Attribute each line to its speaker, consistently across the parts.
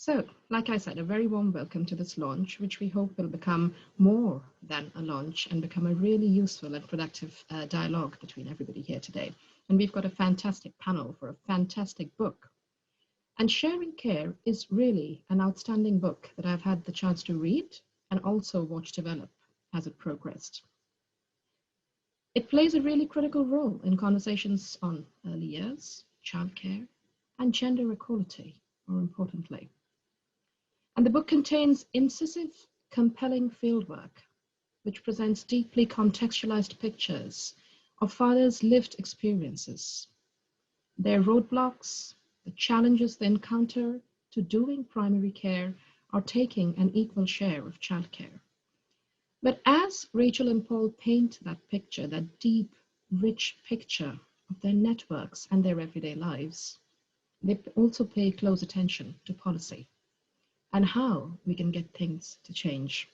Speaker 1: So, like I said, a very warm welcome to this launch, which we hope will become more than a launch and become a really useful and productive dialogue between everybody here today. And we've got a fantastic panel for a fantastic book. And Sharing Care is really an outstanding book that I've had the chance to read and also watch develop as it progressed. It plays a really critical role in conversations on early years, childcare, and gender equality, more importantly. And the book contains incisive, compelling fieldwork, which presents deeply contextualized pictures of fathers' lived experiences, their roadblocks, the challenges they encounter to doing primary care or taking an equal share of childcare. But as Rachel and Paul paint that picture, that deep, rich picture of their networks and their everyday lives, they also pay close attention to policy and how we can get things to change.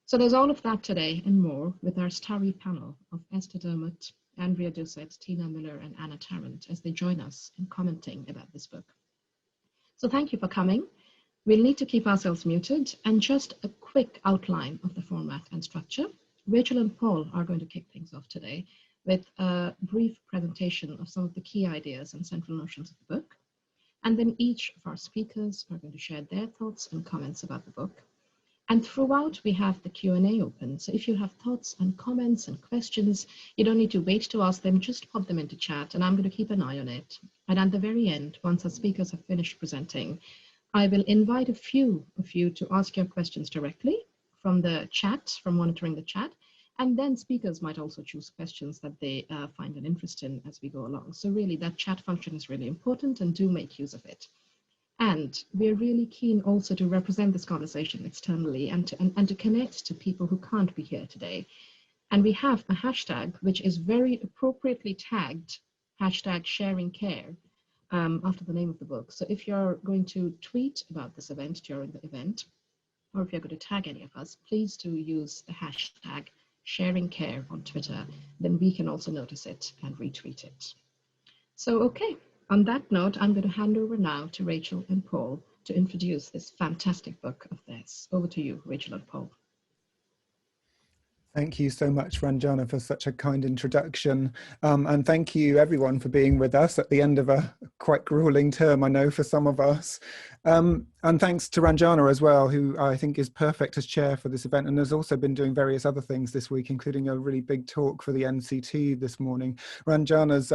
Speaker 1: So there's all of that today and more with our starry panel of Esther Dermott, Andrea Dussett, Tina Miller, and Anna Tarant as they join us in commenting about this book. So thank you for coming. We'll need to keep ourselves muted, and just a quick outline of the format and structure. Rachel and Paul are going to kick things off today with a brief presentation of some of the key ideas and central notions of the book. And then each of our speakers are going to share their thoughts and comments about the book. And throughout, we have the Q&A open. So if you have thoughts and comments and questions, you don't need to wait to ask them, just pop them into chat, and I'm going to keep an eye on it. And at the very end, once our speakers have finished presenting, I will invite a few of you to ask your questions directly from the chat, from monitoring the chat. And then speakers might also choose questions that they find an interest in as we go along. So really that chat function is really important, and do make use of it. And we're really keen also to represent this conversation externally and to connect to people who can't be here today. And we have a hashtag which is very appropriately tagged, hashtag Sharing Care, after the name of the book. So if you're going to tweet about this event during the event, or if you're going to tag any of us, please do use the hashtag Sharing Care on Twitter, then we can also notice it and retweet it. So, okay, on that note, I'm going to hand over now to Rachel and Paul to introduce this fantastic book of theirs. Over to you, Rachel and Paul.
Speaker 2: Thank you so much, Ranjana, for such a kind introduction. And thank you, everyone, for being with us at the end of a quite grueling term, I know, for some of us. And thanks to Ranjana as well, who I think is perfect as chair for this event and has also been doing various other things this week, including a really big talk for the NCT this morning. Ranjana's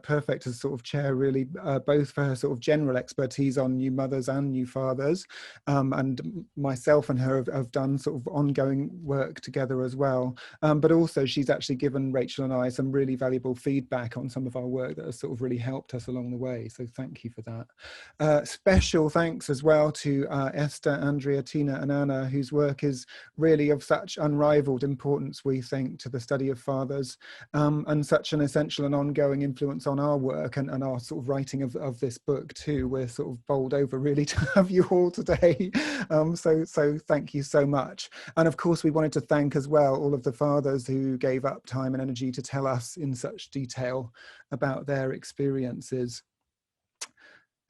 Speaker 2: perfect as sort of chair, really, both for her sort of general expertise on new mothers and new fathers. And myself and her have done sort of ongoing work together as well. But also she's actually given Rachel and I some really valuable feedback on some of our work that has sort of really helped us along the way. So thank you for that. Special thanks as well to Esther, Andrea, Tina and Anna, whose work is really of such unrivaled importance, we think, to the study of fathers, and such an essential and ongoing influence on our work and our sort of writing of this book too. We're sort of bowled over really to have you all today. So thank you so much. And of course, we wanted to thank as well all of the fathers who gave up time and energy to tell us in such detail about their experiences.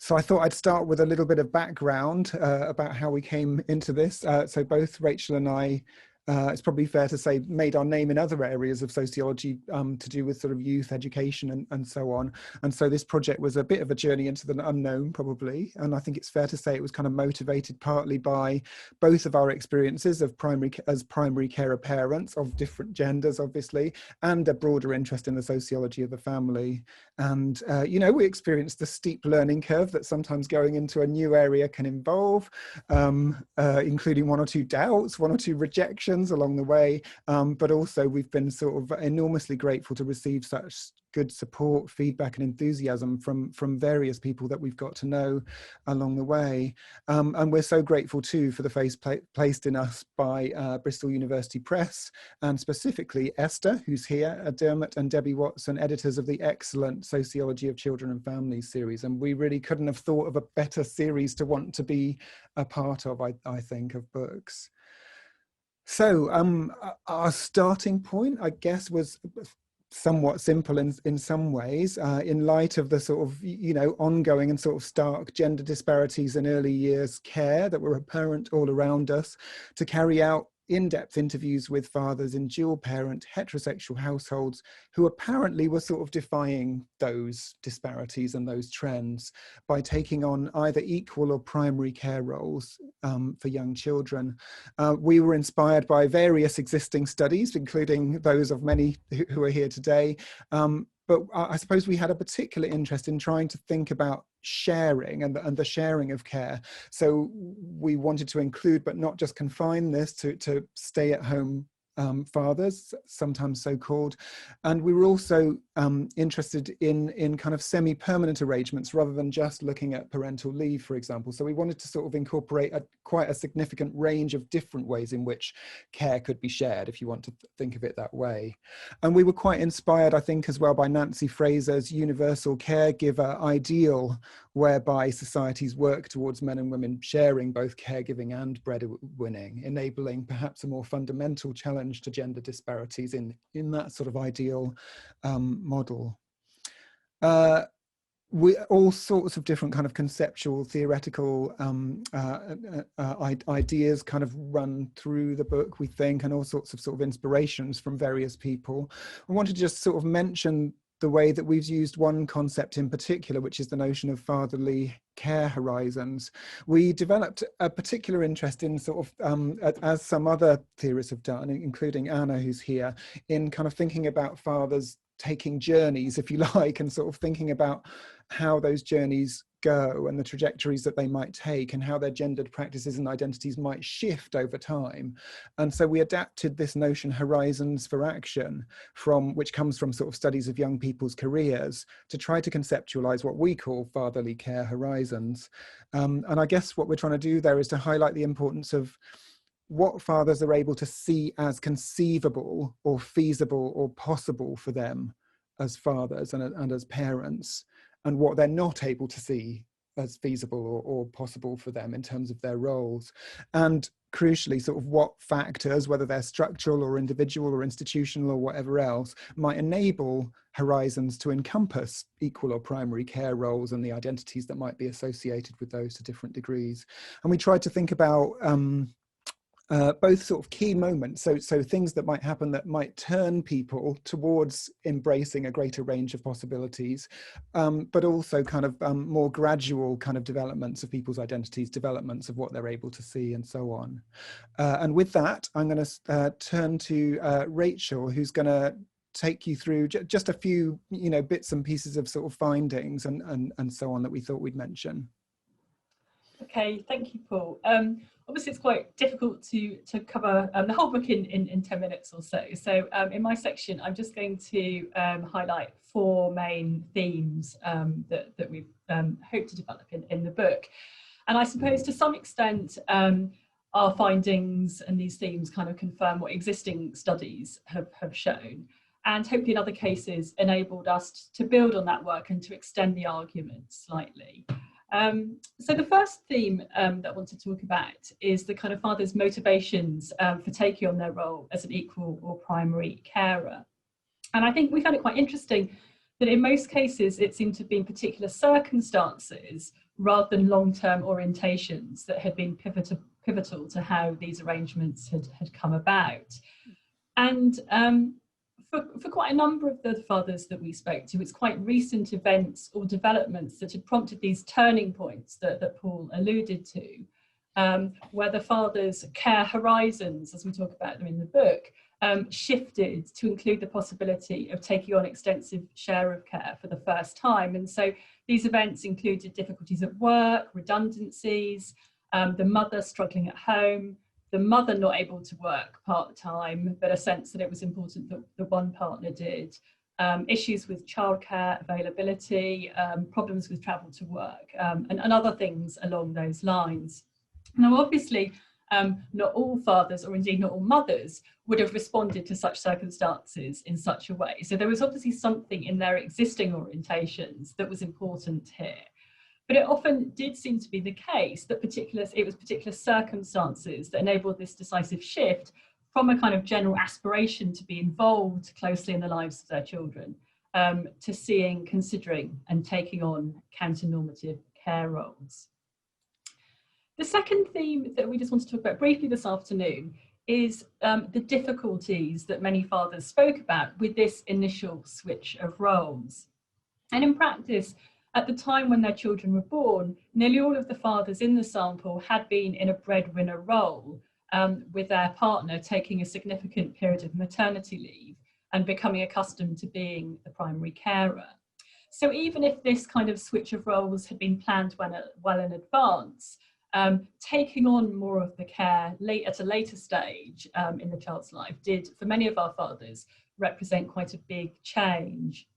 Speaker 2: So I thought I'd start with a little bit of background about how we came into this. So both Rachel and I, it's probably fair to say, made our name in other areas of sociology to do with sort of youth education and so on. And so this project was a bit of a journey into the unknown, probably. And I think it's fair to say it was kind of motivated partly by both of our experiences of primary carer parents of different genders, obviously, and a broader interest in the sociology of the family. And, you know, we experienced the steep learning curve that sometimes going into a new area can involve, including one or two doubts, one or two rejections along the way, but also we've been sort of enormously grateful to receive such good support, feedback and enthusiasm from various people that we've got to know along the way. And we're so grateful too for the faith placed in us by Bristol University Press, and specifically Esther, who's here, Dermot and Debbie Watson, editors of the excellent Sociology of Children and Families series. And we really couldn't have thought of a better series to want to be a part of, I think, of books. So our starting point, I guess, was somewhat simple in some ways, in light of the sort of, ongoing and sort of stark gender disparities in early years care that were apparent all around us, to carry out in-depth interviews with fathers in dual parent heterosexual households who apparently were sort of defying those disparities and those trends by taking on either equal or primary care roles for young children. We were inspired by various existing studies, including those of many who are here today. But I suppose we had a particular interest in trying to think about sharing and the sharing of care. So we wanted to include, but not just confine this to stay-at-home fathers, sometimes so called. And we were also interested in kind of semi-permanent arrangements rather than just looking at parental leave, for example. So we wanted to sort of incorporate quite a significant range of different ways in which care could be shared, if you want to think of it that way. And we were quite inspired, I think, as well by Nancy Fraser's universal caregiver ideal, whereby societies work towards men and women sharing both caregiving and breadwinning, enabling perhaps a more fundamental challenge to gender disparities in that sort of ideal model. All sorts of different kind of conceptual, theoretical ideas kind of run through the book, we think, and all sorts of sort of inspirations from various people. I wanted to just sort of mention the way that we've used one concept in particular, which is the notion of fatherly care horizons. We developed a particular interest in sort of, as some other theorists have done, including Anna, who's here, in kind of thinking about fathers taking journeys, if you like, and sort of thinking about how those journeys go and the trajectories that they might take and how their gendered practices and identities might shift over time. And so we adapted this notion horizons for action, which comes from sort of studies of young people's careers, to try to conceptualize what we call fatherly care horizons. And I guess what we're trying to do there is to highlight the importance of what fathers are able to see as conceivable or feasible or possible for them as fathers and as parents, and what they're not able to see as feasible or possible for them in terms of their roles. And crucially, sort of what factors, whether they're structural or individual or institutional or whatever else, might enable horizons to encompass equal or primary care roles and the identities that might be associated with those to different degrees. And we tried to think about both sort of key moments, so things that might happen that might turn people towards embracing a greater range of possibilities, but also kind of more gradual kind of developments of people's identities, developments of what they're able to see, and so on. And with that, I'm going to turn to Rachel, who's going to take you through just a few, bits and pieces of sort of findings and so on that we thought we'd mention.
Speaker 3: Okay, thank you, Paul. Obviously, it's quite difficult to cover the whole book in 10 minutes or so. So in my section, I'm just going to highlight 4 main themes that we've hoped to develop in the book. And I suppose to some extent, our findings and these themes kind of confirm what existing studies have shown. And hopefully in other cases enabled us to build on that work and to extend the argument slightly. So the first theme that I want to talk about is the kind of father's motivations for taking on their role as an equal or primary carer. And I think we found it quite interesting that in most cases it seemed to have been particular circumstances rather than long-term orientations that had been pivotal to how these arrangements had come about. And for quite a number of the fathers that we spoke to, it's quite recent events or developments that had prompted these turning points that Paul alluded to, where the father's care horizons, as we talk about them in the book, shifted to include the possibility of taking on extensive share of care for the first time. And so these events included difficulties at work, redundancies, the mother struggling at home, the mother not able to work part-time, but a sense that it was important that the one partner did, issues with childcare availability, problems with travel to work, and other things along those lines. Now, obviously, not all fathers, or indeed not all mothers, would have responded to such circumstances in such a way. So there was obviously something in their existing orientations that was important here. But it often did seem to be the case that it was particular circumstances that enabled this decisive shift from a kind of general aspiration to be involved closely in the lives of their children, to seeing, considering and taking on counter-normative care roles. The second theme that we just want to talk about briefly this afternoon is the difficulties that many fathers spoke about with this initial switch of roles. And in practice, at the time when their children were born, nearly all of the fathers in the sample had been in a breadwinner role, with their partner taking a significant period of maternity leave and becoming accustomed to being the primary carer. So even if this kind of switch of roles had been planned well in advance, taking on more of the care at a later stage in the child's life did, for many of our fathers, represent quite a big change.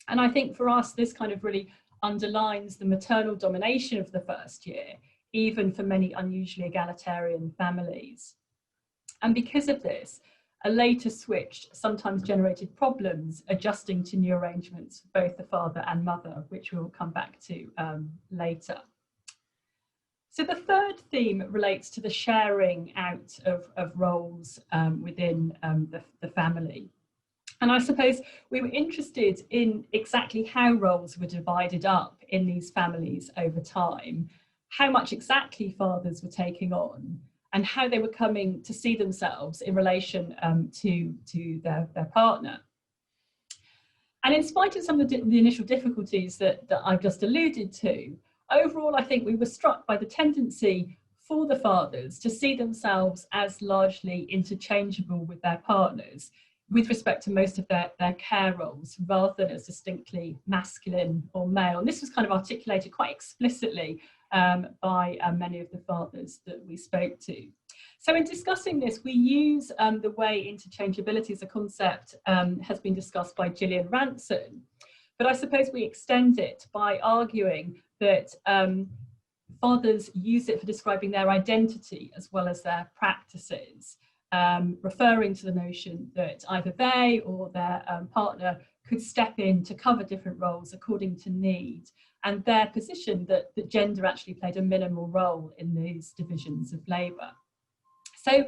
Speaker 3: And I think for us, this kind of really underlines the maternal domination of the first year, even for many unusually egalitarian families. And because of this, a later switch sometimes generated problems adjusting to new arrangements for both the father and mother, which we'll come back to later. So the third theme relates to the sharing out of roles within the family. And I suppose we were interested in exactly how roles were divided up in these families over time, how much exactly fathers were taking on, and how they were coming to see themselves in relation to their partner. And in spite of some of the initial difficulties that I've just alluded to, overall, I think we were struck by the tendency for the fathers to see themselves as largely interchangeable with their partners with respect to most of their care roles, rather than as distinctly masculine or male. And this was kind of articulated quite explicitly by many of the fathers that we spoke to. So in discussing this, we use the way interchangeability as a concept has been discussed by Gillian Ranson, but I suppose we extend it by arguing that fathers use it for describing their identity as well as their practices, referring to the notion that either they or their partner could step in to cover different roles according to need, and their position that gender actually played a minimal role in these divisions of labour. So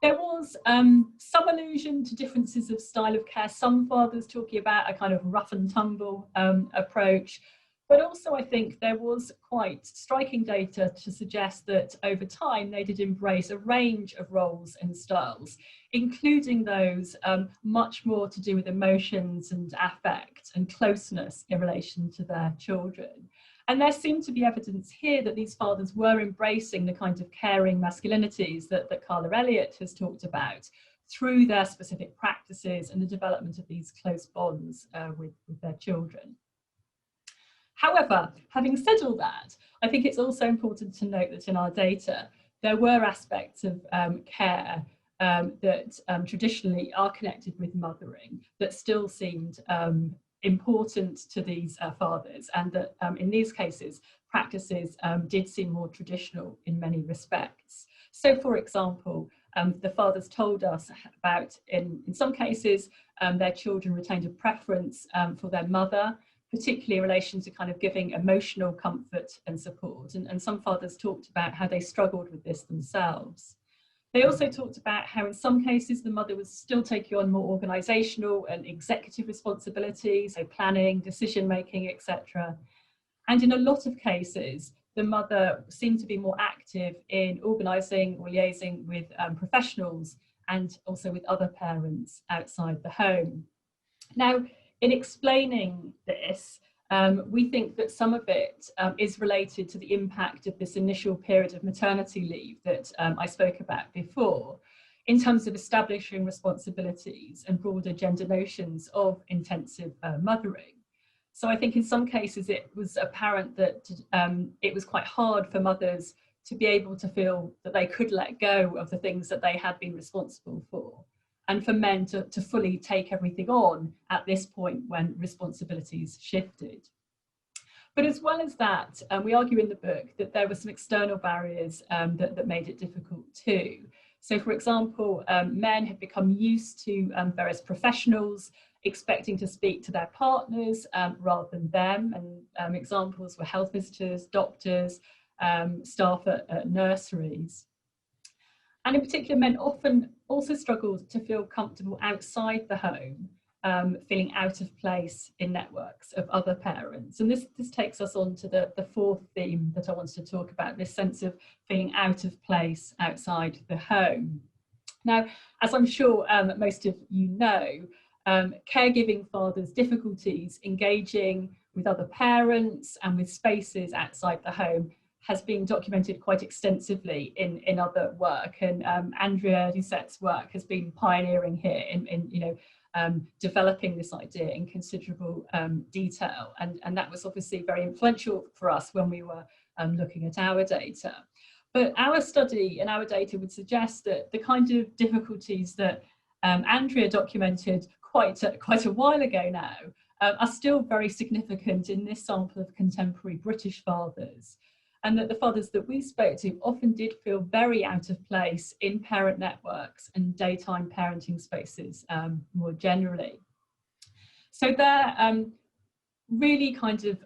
Speaker 3: there was some allusion to differences of style of care, some fathers talking about a kind of rough and tumble approach, but also I think there was quite striking data to suggest that over time they did embrace a range of roles and styles, including those much more to do with emotions and affect and closeness in relation to their children. And there seemed to be evidence here that these fathers were embracing the kind of caring masculinities that Carla Elliott has talked about through their specific practices and the development of these close bonds with their children. However, having said all that, I think it's also important to note that in our data, there were aspects of care that traditionally are connected with mothering that still seemed important to these fathers, and that in these cases, practices did seem more traditional in many respects. So, for example, the fathers told us about, in some cases, their children retained a preference for their mother, particularly in relation to kind of giving emotional comfort and support. And some fathers talked about how they struggled with this themselves. They also talked about how in some cases the mother was still taking on more organisational and executive responsibilities, so planning, decision-making, etc. And in a lot of cases, the mother seemed to be more active in organising or liaising with professionals and also with other parents outside the home. Now, in explaining this, we think that some of it is related to the impact of this initial period of maternity leave that I spoke about before, in terms of establishing responsibilities and broader gender notions of intensive mothering. So I think in some cases it was apparent that it was quite hard for mothers to be able to feel that they could let go of the things that they had been responsible for, and for men to fully take everything on at this point when responsibilities shifted. But as well as that, we argue in the book that there were some external barriers that made it difficult too. So for example, men had become used to various professionals expecting to speak to their partners rather than them. And examples were health visitors, doctors, staff at nurseries. And in particular, men often also struggled to feel comfortable outside the home, feeling out of place in networks of other parents. And this takes us on to the fourth theme that I wanted to talk about, this sense of feeling out of place outside the home. Now, as I'm sure most of you know, caregiving fathers' difficulties engaging with other parents and with spaces outside the home has been documented quite extensively in other work, and Andrea Dussett's work has been pioneering here in developing this idea in considerable detail, and that was obviously very influential for us when we were looking at our data. But our study and our data would suggest that the kind of difficulties that Andrea documented quite a while ago now are still very significant in this sample of contemporary British fathers, and that the fathers that we spoke to often did feel very out of place in parent networks and daytime parenting spaces more generally. So they're really kind of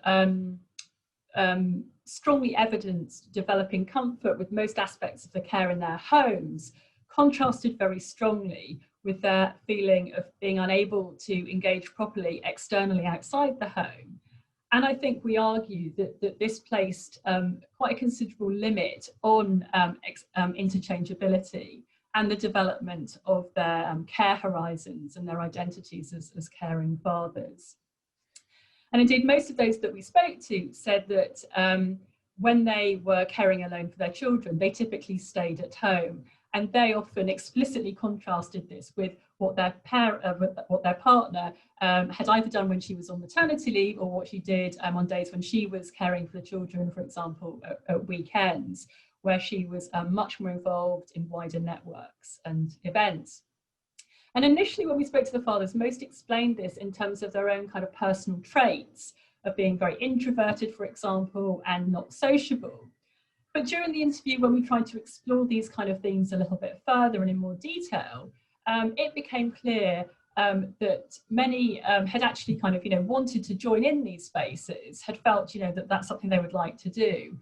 Speaker 3: strongly evidenced developing comfort with most aspects of the care in their homes, contrasted very strongly with their feeling of being unable to engage properly externally outside the home. And I think we argue that this placed quite a considerable limit on interchangeability and the development of their care horizons and their identities as caring fathers. And indeed, most of those that we spoke to said that when they were caring alone for their children, they typically stayed at home. And they often explicitly contrasted this with what their partner had either done when she was on maternity leave or what she did on days when she was caring for the children, for example, at weekends, where she was much more involved in wider networks and events. And initially, when we spoke to the fathers, most explained this in terms of their own kind of personal traits of being very introverted, for example, and not sociable. But during the interview, when we tried to explore these kind of themes a little bit further and in more detail, it became clear that many had actually kind of, wanted to join in these spaces, had felt, that that's something they would like to do,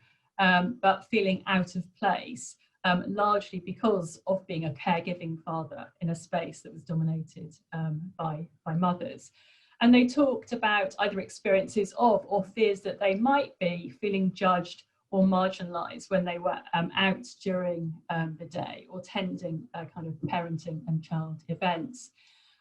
Speaker 3: but feeling out of place, largely because of being a caregiving father in a space that was dominated by mothers. And they talked about either experiences of or fears that they might be feeling judged or marginalised when they were out during the day or tending kind of parenting and child events.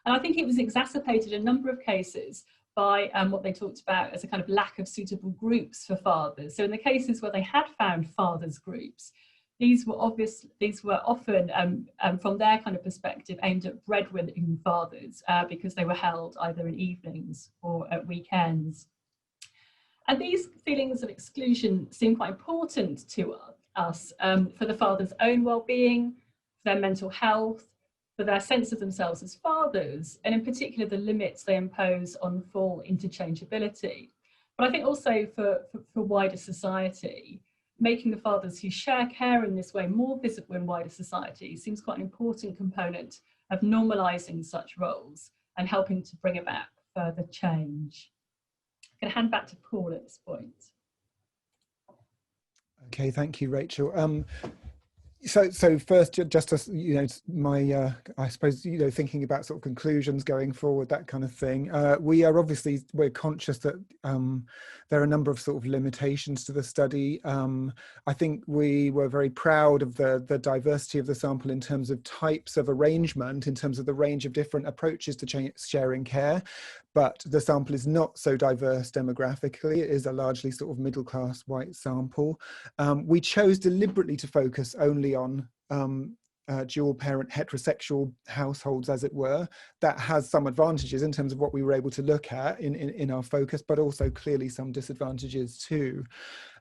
Speaker 3: And I think it was exacerbated in a number of cases by what they talked about as a kind of lack of suitable groups for fathers. So in the cases where they had found fathers groups, these were often, from their kind of perspective, aimed at breadwinning fathers because they were held either in evenings or at weekends. And these feelings of exclusion seem quite important to us for the father's own well-being, for their mental health, for their sense of themselves as fathers, and in particular the limits they impose on full interchangeability. But I think also for wider society, making the fathers who share care in this way more visible in wider society seems quite an important component of normalising such roles and helping to bring about further change. I'm going to hand back to Paul at this point.
Speaker 2: Okay, thank you, Rachel. So first, just as my I suppose thinking about sort of conclusions going forward, that kind of thing. We're conscious that there are a number of sort of limitations to the study. I think we were very proud of the diversity of the sample in terms of types of arrangement, in terms of the range of different approaches to sharing care. But the sample is not so diverse demographically. It is a largely sort of middle-class white sample. We chose deliberately to focus only on dual-parent heterosexual households, as it were. That has some advantages in terms of what we were able to look at in our focus, but also clearly some disadvantages too.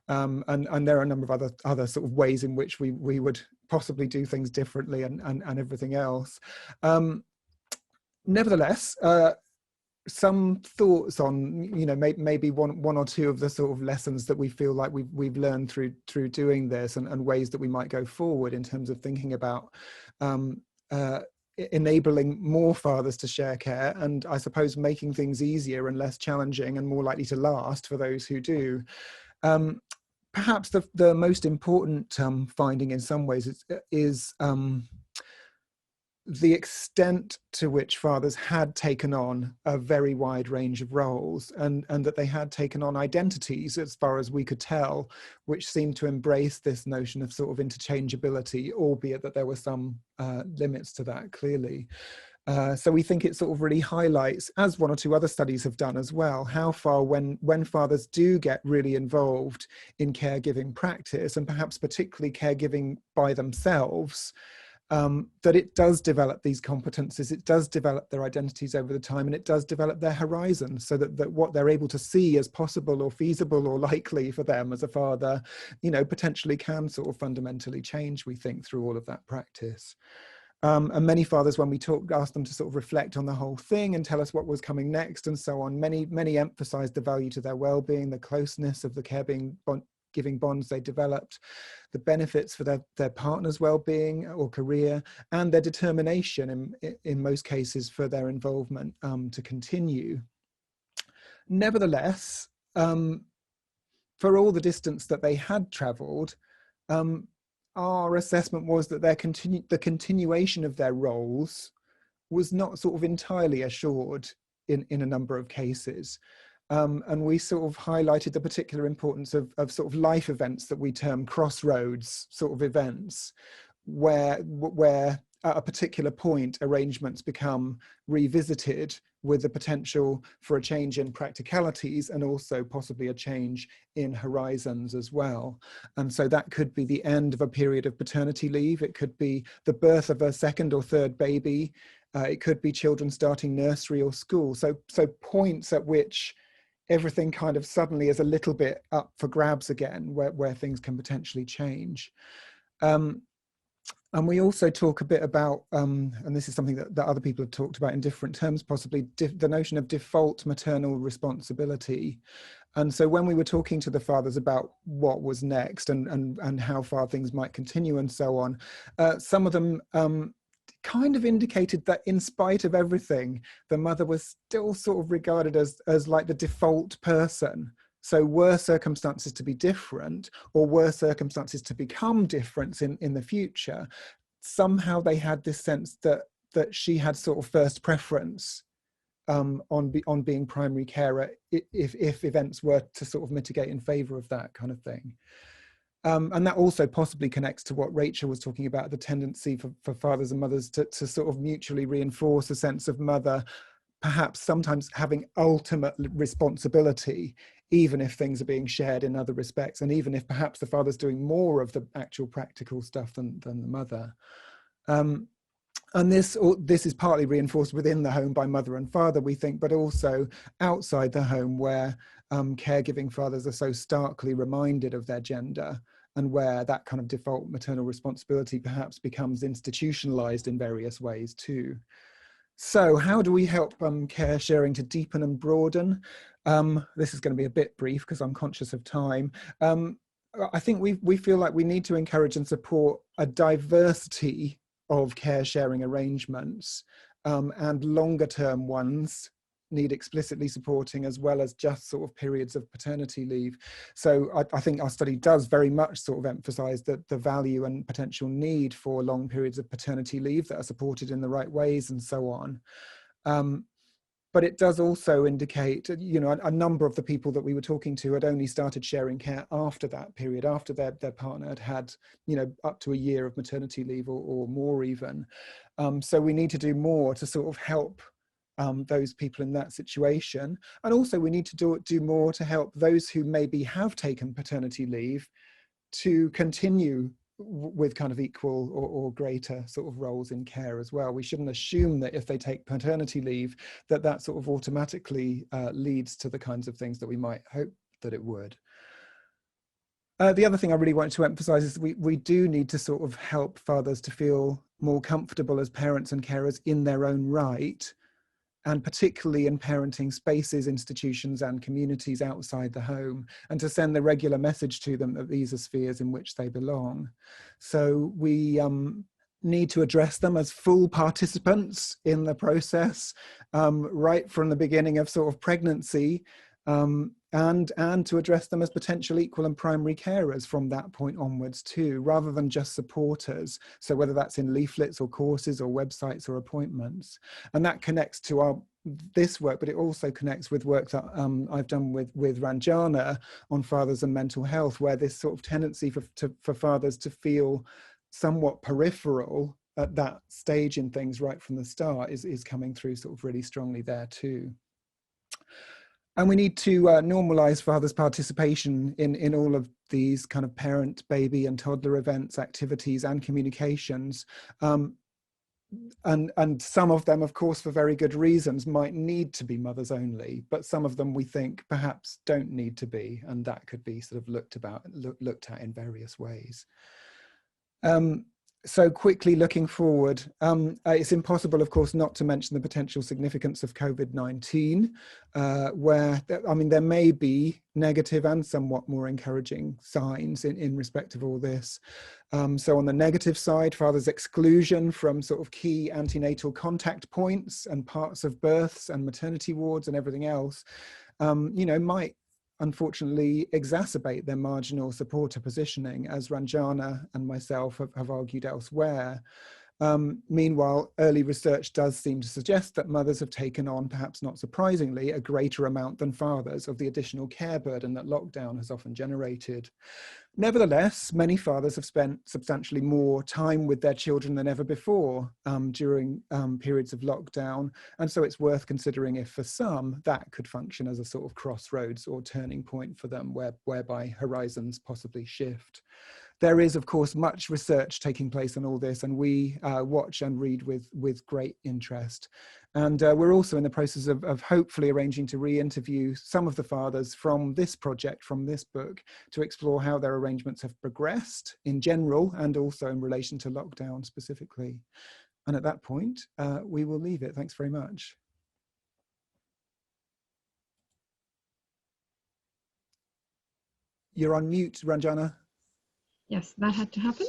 Speaker 2: And there are a number of other sort of ways in which we would possibly do things differently and everything else. Nevertheless, some thoughts on maybe one or two of the sort of lessons that we feel like we've learned through doing this, and ways that we might go forward in terms of thinking about enabling more fathers to share care, and I suppose making things easier and less challenging and more likely to last for those who do. Perhaps the most important finding in some ways is the extent to which fathers had taken on a very wide range of roles, and that they had taken on identities, as far as we could tell, which seemed to embrace this notion of sort of interchangeability, albeit that there were some limits to that, clearly. So we think it sort of really highlights, as one or two other studies have done as well, how far when fathers do get really involved in caregiving practice, and perhaps particularly caregiving by themselves, that it does develop these competences, it does develop their identities over the time, and it does develop their horizons, so that what they're able to see as possible or feasible or likely for them as a father, you know, potentially can sort of fundamentally change, we think, through all of that practice. And many fathers, when we asked them to sort of reflect on the whole thing and tell us what was coming next and so on, many emphasized the value to their well-being, the closeness of the giving bonds they developed, the benefits for their partner's well-being or career, and their determination in most cases for their involvement to continue. Nevertheless, for all the distance that they had traveled, our assessment was that the continuation of their roles was not sort of entirely assured in a number of cases. And we sort of highlighted the particular importance of sort of life events that we term crossroads sort of events, where at a particular point arrangements become revisited with the potential for a change in practicalities and also possibly a change in horizons as well. And so that could be the end of a period of paternity leave. It could be the birth of a second or third baby. It could be children starting nursery or school. So points at which everything kind of suddenly is a little bit up for grabs again, where things can potentially change. And we also talk a bit about, and this is something that other people have talked about in different terms, possibly the notion of default maternal responsibility. And so when we were talking to the fathers about what was next and how far things might continue and so on, some of them kind of indicated that in spite of everything, the mother was still sort of regarded as like the default person. So were circumstances to be different, or were circumstances to become different in the future, somehow they had this sense that she had sort of first preference on being primary carer if events were to sort of mitigate in favour of that kind of thing. And that also possibly connects to what Rachel was talking about, the tendency for fathers and mothers to sort of mutually reinforce a sense of mother, perhaps sometimes having ultimate responsibility, even if things are being shared in other respects, and even if perhaps the father's doing more of the actual practical stuff than the mother. And this is partly reinforced within the home by mother and father, we think, but also outside the home, where caregiving fathers are so starkly reminded of their gender, and where that kind of default maternal responsibility perhaps becomes institutionalized in various ways too. So how do we help care sharing to deepen and broaden? This is going to be a bit brief because I'm conscious of time. I think we feel like we need to encourage and support a diversity of care sharing arrangements, and longer term ones need explicitly supporting, as well as just sort of periods of paternity leave. So I think our study does very much sort of emphasize the value and potential need for long periods of paternity leave that are supported in the right ways and so on. But it does also indicate, you know, a number of the people that we were talking to had only started sharing care after that period, after their partner had, you know, up to a year of maternity leave or more even. So we need to do more to sort of help those people in that situation. And also we need to do more to help those who maybe have taken paternity leave to continue with kind of equal or greater sort of roles in care as well. We shouldn't assume that if they take paternity leave that sort of automatically leads to the kinds of things that we might hope that it would. The other thing I really want to emphasize is we do need to sort of help fathers to feel more comfortable as parents and carers in their own right, and particularly in parenting spaces, institutions and communities outside the home, and to send the regular message to them that these are spheres in which they belong. So we need to address them as full participants in the process, right from the beginning of sort of pregnancy, and to address them as potential equal and primary carers from that point onwards too, rather than just supporters. So whether that's in leaflets or courses or websites or appointments. And that connects to this work, but it also connects with work that I've done with Ranjana on fathers and mental health, where this sort of tendency for fathers to feel somewhat peripheral at that stage in things right from the start is coming through sort of really strongly there too. And we need to normalize fathers' participation in all of these kind of parent, baby and toddler events, activities and communications. And some of them, of course, for very good reasons, might need to be mothers only, but some of them we think perhaps don't need to be, and that could be sort of looked at in various ways. So quickly looking forward, it's impossible, of course, not to mention the potential significance of COVID-19, where, I mean, there may be negative and somewhat more encouraging signs in respect of all this. So on the negative side, fathers' exclusion from sort of key antenatal contact points and parts of births and maternity wards and everything else, you know, might unfortunately exacerbate their marginal supporter positioning, as Ranjana and myself have argued elsewhere. Meanwhile, early research does seem to suggest that mothers have taken on, perhaps not surprisingly, a greater amount than fathers of the additional care burden that lockdown has often generated. Nevertheless, many fathers have spent substantially more time with their children than ever before during periods of lockdown. And so it's worth considering if for some that could function as a sort of crossroads or turning point for them, whereby horizons possibly shift. There is, of course, much research taking place on all this, and we watch and read with great interest. And we're also in the process of hopefully arranging to re-interview some of the fathers from this project, from this book, to explore how their arrangements have progressed in general and also in relation to lockdown specifically. And at that point, we will leave it. Thanks very much. You're on mute, Ranjana.
Speaker 1: Yes, that had to happen.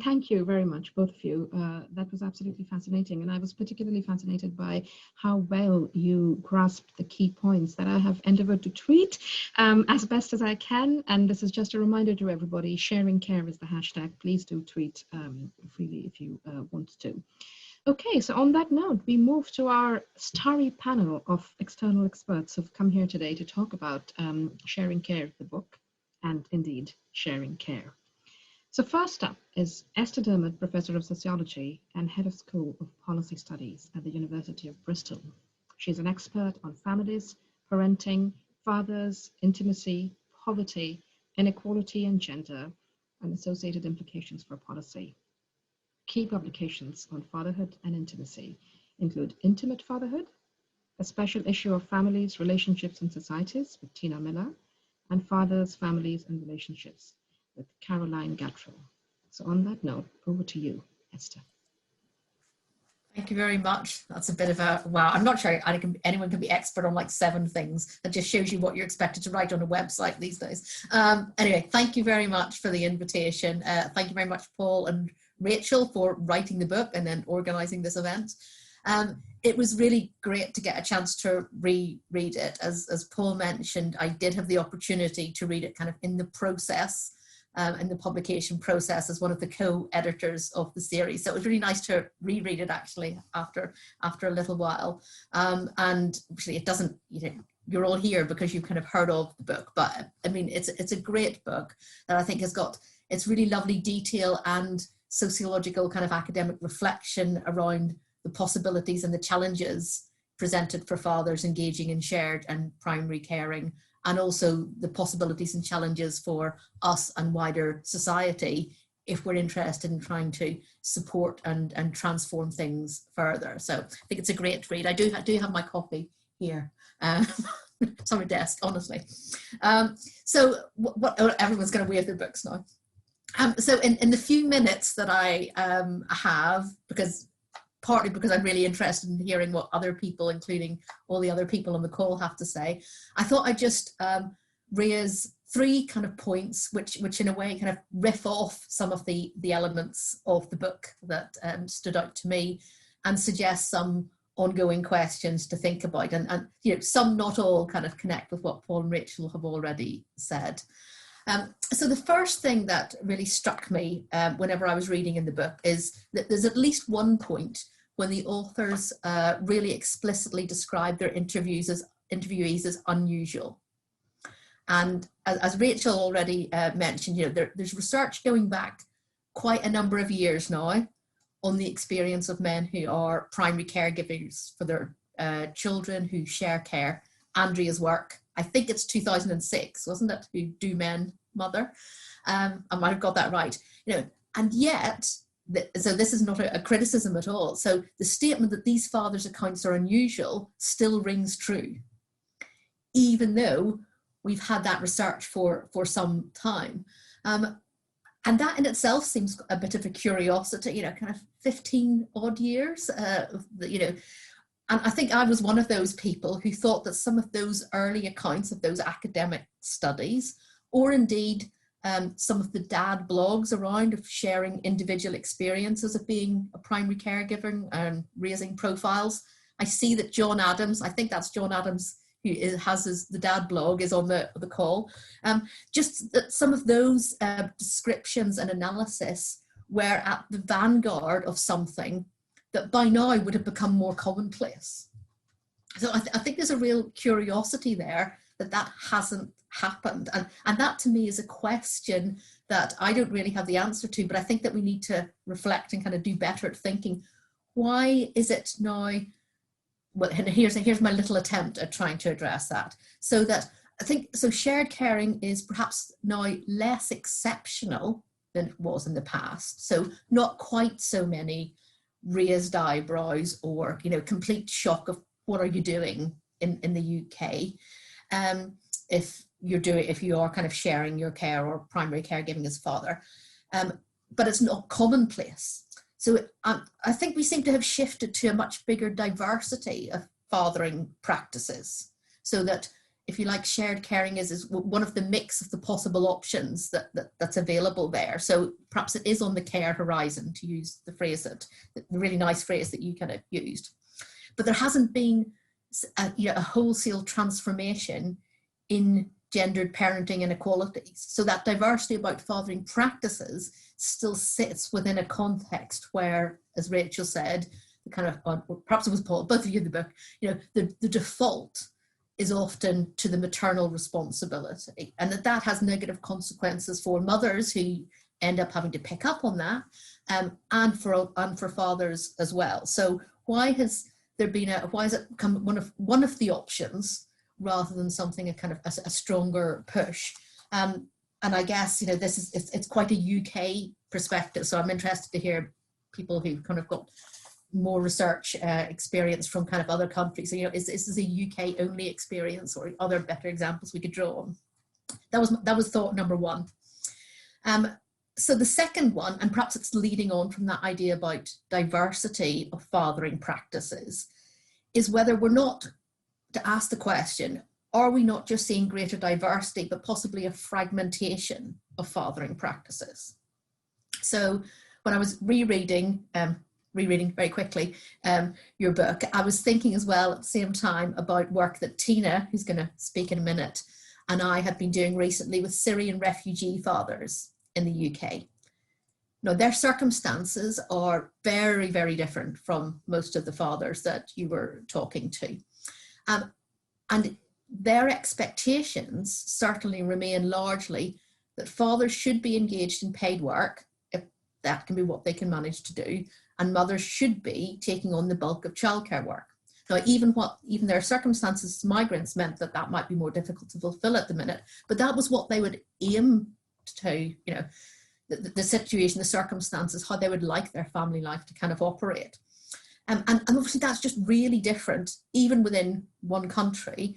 Speaker 1: Thank you very much, both of you. That was absolutely fascinating. And I was particularly fascinated by how well you grasped the key points that I have endeavored to tweet as best as I can. And this is just a reminder to everybody, sharing care is the hashtag. Please do tweet freely if you want to. Okay, so on that note, we move to our starry panel of external experts who've come here today to talk about sharing care, the book, and indeed sharing care. So first up is Esther Dermot, Professor of Sociology and Head of School of Policy Studies at the University of Bristol. She's an expert on families, parenting, fathers, intimacy, poverty, inequality and gender, and associated implications for policy. Key publications on fatherhood and intimacy include Intimate Fatherhood, a special issue of Families, Relationships and Societies with Tina Miller, and Fathers, Families and Relationships with Caroline Gatrell. So on that note, over to you, Esther.
Speaker 4: Thank you very much. That's a bit of a, wow, I'm not sure anyone can be expert on like 7 things. That just shows you what you're expected to write on a website these days. Anyway, thank you very much for the invitation. Thank you very much, Paul and Rachel, for writing the book and then organising this event. It was really great to get a chance to reread it. As Paul mentioned, I did have the opportunity to read it kind of in the process, in the publication process as one of the co-editors of the series. So it was really nice to reread it actually after a little while. And actually it doesn't, you know, you're all here because you've kind of heard of the book, but I mean, it's a great book that I think has got, it's really lovely detail and sociological kind of academic reflection around the possibilities and the challenges presented for fathers engaging in shared and primary caring, and also the possibilities and challenges for us and wider society if we're interested in trying to support and transform things further. So I think it's a great read. I do have my copy here. It's on my desk, honestly. So everyone's going to wave their books now. So in the few minutes that I have, partly because I'm really interested in hearing what other people, including all the other people on the call, have to say, I thought I'd just raise 3 kind of points which in a way kind of riff off some of the elements of the book that stood out to me, and suggest some ongoing questions to think about, and you know, some, not all, kind of connect with what Paul and Rachel have already said. So the first thing that really struck me whenever I was reading in the book is that there's at least one point when the authors really explicitly describe their interviewees as unusual. And as Rachel already mentioned, you know, there's research going back quite a number of years now on the experience of men who are primary caregivers for their children who share care. Andrea's work, I think it's 2006, wasn't it? Who Do Men Mother? I might have got that right. You know, and yet, so this is not a criticism at all. So the statement that these fathers' accounts are unusual still rings true, even though we've had that research for some time. And that in itself seems a bit of a curiosity, you know, kind of 15 odd years, you know. And I think I was one of those people who thought that some of those early accounts of those academic studies, or indeed some of the dad blogs around of sharing individual experiences of being a primary caregiver and raising profiles. I see that John Adams, I think that's John Adams, who has the dad blog, is on the call. Just that some of those descriptions and analysis were at the vanguard of something that by now would have become more commonplace. So I think there's a real curiosity there that hasn't happened. And that to me is a question that I don't really have the answer to, but I think that we need to reflect and kind of do better at thinking, why is it now? Well, and here's my little attempt at trying to address that. So that I think, so shared caring is perhaps now less exceptional than it was in the past. So not quite so many raised eyebrows or, you know, complete shock of what are you doing in the UK if you are kind of sharing your care or primary caregiving as father, but it's not commonplace. So I think we seem to have shifted to a much bigger diversity of fathering practices, so that, if you like, shared caring is one of the mix of the possible options that's available there. So perhaps it is on the care horizon, to use the phrase the really nice phrase that you kind of used. But there hasn't been a wholesale transformation in gendered parenting inequalities. So that diversity about fathering practices still sits within a context where, as Rachel said, the kind of, or perhaps it was Paul, both of you in the book, you know, the default is often to the maternal responsibility, and that has negative consequences for mothers who end up having to pick up on that, and for fathers as well. So why has it become one of the options rather than something a kind of a stronger push? And I guess, you know, it's quite a UK perspective, so I'm interested to hear people who've kind of got more research experience from kind of other countries. So, you know, is this a UK only experience, or other better examples we could draw on? That was thought number one. So the second one, and perhaps it's leading on from that idea about diversity of fathering practices, is whether we're not to ask the question, are we not just seeing greater diversity, but possibly a fragmentation of fathering practices? So when I was rereading very quickly your book, I was thinking as well at the same time about work that Tina, who's going to speak in a minute, and I had been doing recently with Syrian refugee fathers in the UK. Now, their circumstances are very, very different from most of the fathers that you were talking to. And their expectations certainly remain largely that fathers should be engaged in paid work, if that can be what they can manage to do, and mothers should be taking on the bulk of childcare work. Now, even their circumstances as migrants meant that might be more difficult to fulfill at the minute, but that was what they would aim to, you know, the situation, the circumstances, how they would like their family life to kind of operate. And obviously that's just really different, even within one country,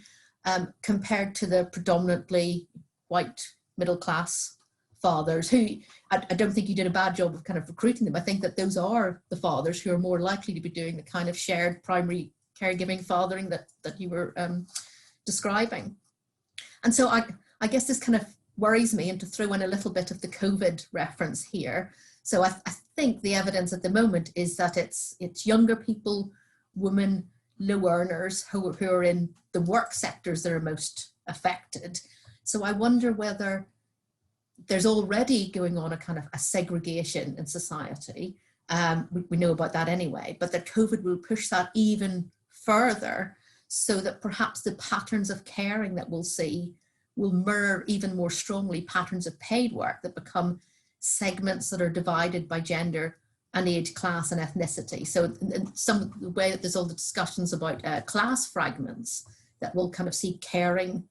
Speaker 4: compared to the predominantly white middle class fathers who, I don't think you did a bad job of kind of recruiting them. I think that those are the fathers who are more likely to be doing the kind of shared primary caregiving fathering that you were describing. And so I guess this kind of worries me, and to throw in a little bit of the COVID reference here. So I think the evidence at the moment is that it's younger people, women low earners who are in the work sectors that are most affected. So I wonder whether there's already going on a kind of a segregation in society. We know about that anyway, but that COVID will push that even further, so that perhaps the patterns of caring that we'll see will mirror even more strongly patterns of paid work that become segments that are divided by gender and age, class and ethnicity. So in some the way that there's all the discussions about class fragments, that will kind of see caring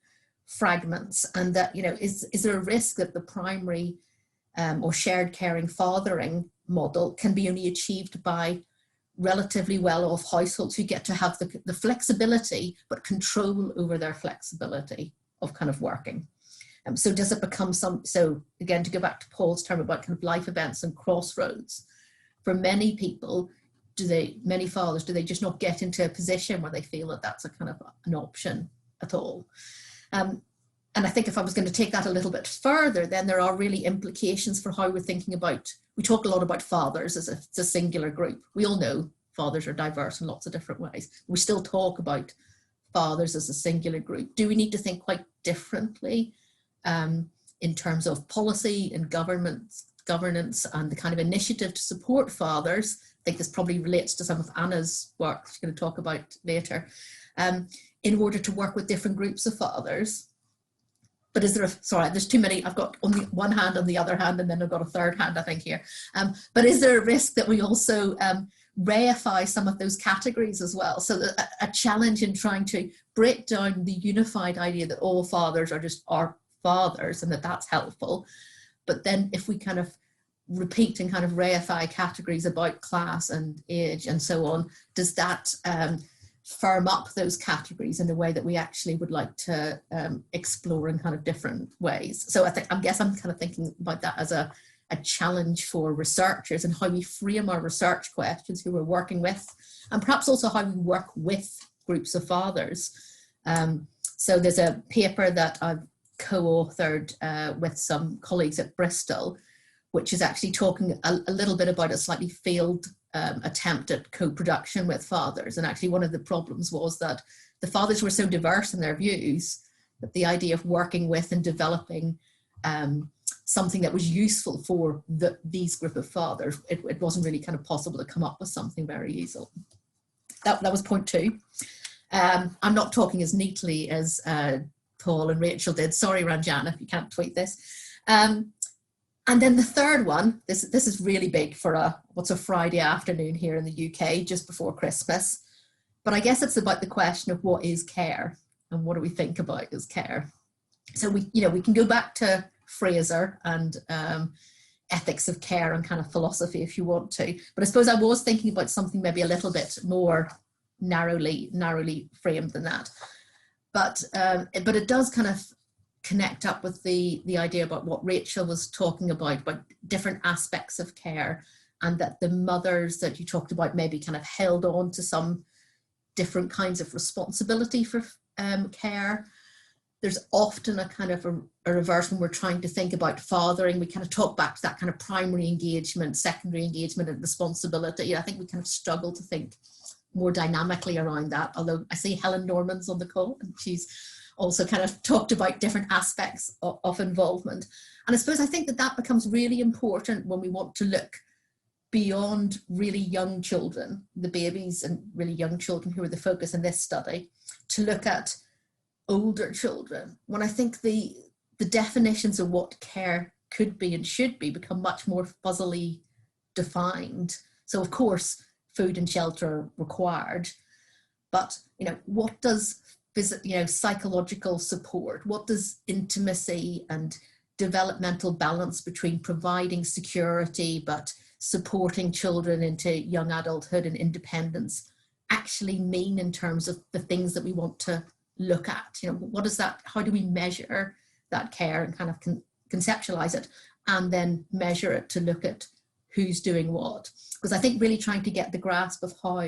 Speaker 4: fragments, and that, you know, is there a risk that the primary or shared caring fathering model can be only achieved by relatively well-off households who get to have the flexibility but control over their flexibility of kind of working. So does it become so again, to go back to Paul's term about kind of life events and crossroads, for many people, many fathers, do they just not get into a position where they feel that that's a kind of an option at all? And I think if I was going to take that a little bit further, then there are really implications for how we're thinking about, we talk a lot about fathers as a singular group. We all know fathers are diverse in lots of different ways. We still talk about fathers as a singular group. Do we need to think quite differently in terms of policy and governance and the kind of initiative to support fathers? I think this probably relates to some of Anna's work she's going to talk about later, in order to work with different groups of fathers. But is there sorry, there's too many, I've got on the one hand, on the other hand, and then I've got a third hand, I think, here. But is there a risk that we also reify some of those categories as well? So that a challenge in trying to break down the unified idea that all fathers are just our fathers, and that that's helpful. But then if we kind of repeat and kind of reify categories about class and age and so on, does that firm up those categories in a way that we actually would like to explore in kind of different ways? So I guess I'm kind of thinking about that as a challenge for researchers, and how we frame our research questions who we're working with, and perhaps also how we work with groups of fathers. So there's a paper that I've co-authored with some colleagues at Bristol, which is actually talking a little bit about a slightly failed attempt at co-production with fathers. And actually one of the problems was that the fathers were so diverse in their views that the idea of working with and developing something that was useful for these group of fathers, it wasn't really kind of possible to come up with something very easily. That was point 2. I'm not talking as neatly as Paul and Rachel did. Sorry, Ranjana, if you can't tweet this. And then the third one, this is really big for what's a Friday afternoon here in the UK, just before Christmas. But I guess it's about the question of what is care, and what do we think about as care? So we can go back to Fraser and ethics of care and kind of philosophy if you want to. But I suppose I was thinking about something maybe a little bit more narrowly framed than that. But it does kind of connect up with the idea about what Rachel was talking about different aspects of care, and that the mothers that you talked about maybe kind of held on to some different kinds of responsibility for care. There's often a kind of a reverse when we're trying to think about fathering. We kind of talk back to that kind of primary engagement, secondary engagement and responsibility. I think we kind of struggle to think more dynamically around that, although I see Helen Norman's on the call, and she's also kind of talked about different aspects of involvement. And I think that becomes really important when we want to look beyond really young children, the babies and really young children who are the focus in this study, to look at older children, when I think the definitions of what care could be and should be become much more fuzzily defined. So of course, food and shelter are required, but what does psychological support, what does intimacy and developmental balance between providing security but supporting children into young adulthood and independence actually mean in terms of the things that we want to look at? What is that? How do we measure that care and kind of conceptualize it, and then measure it to look at who's doing what? Because I think really trying to get the grasp of how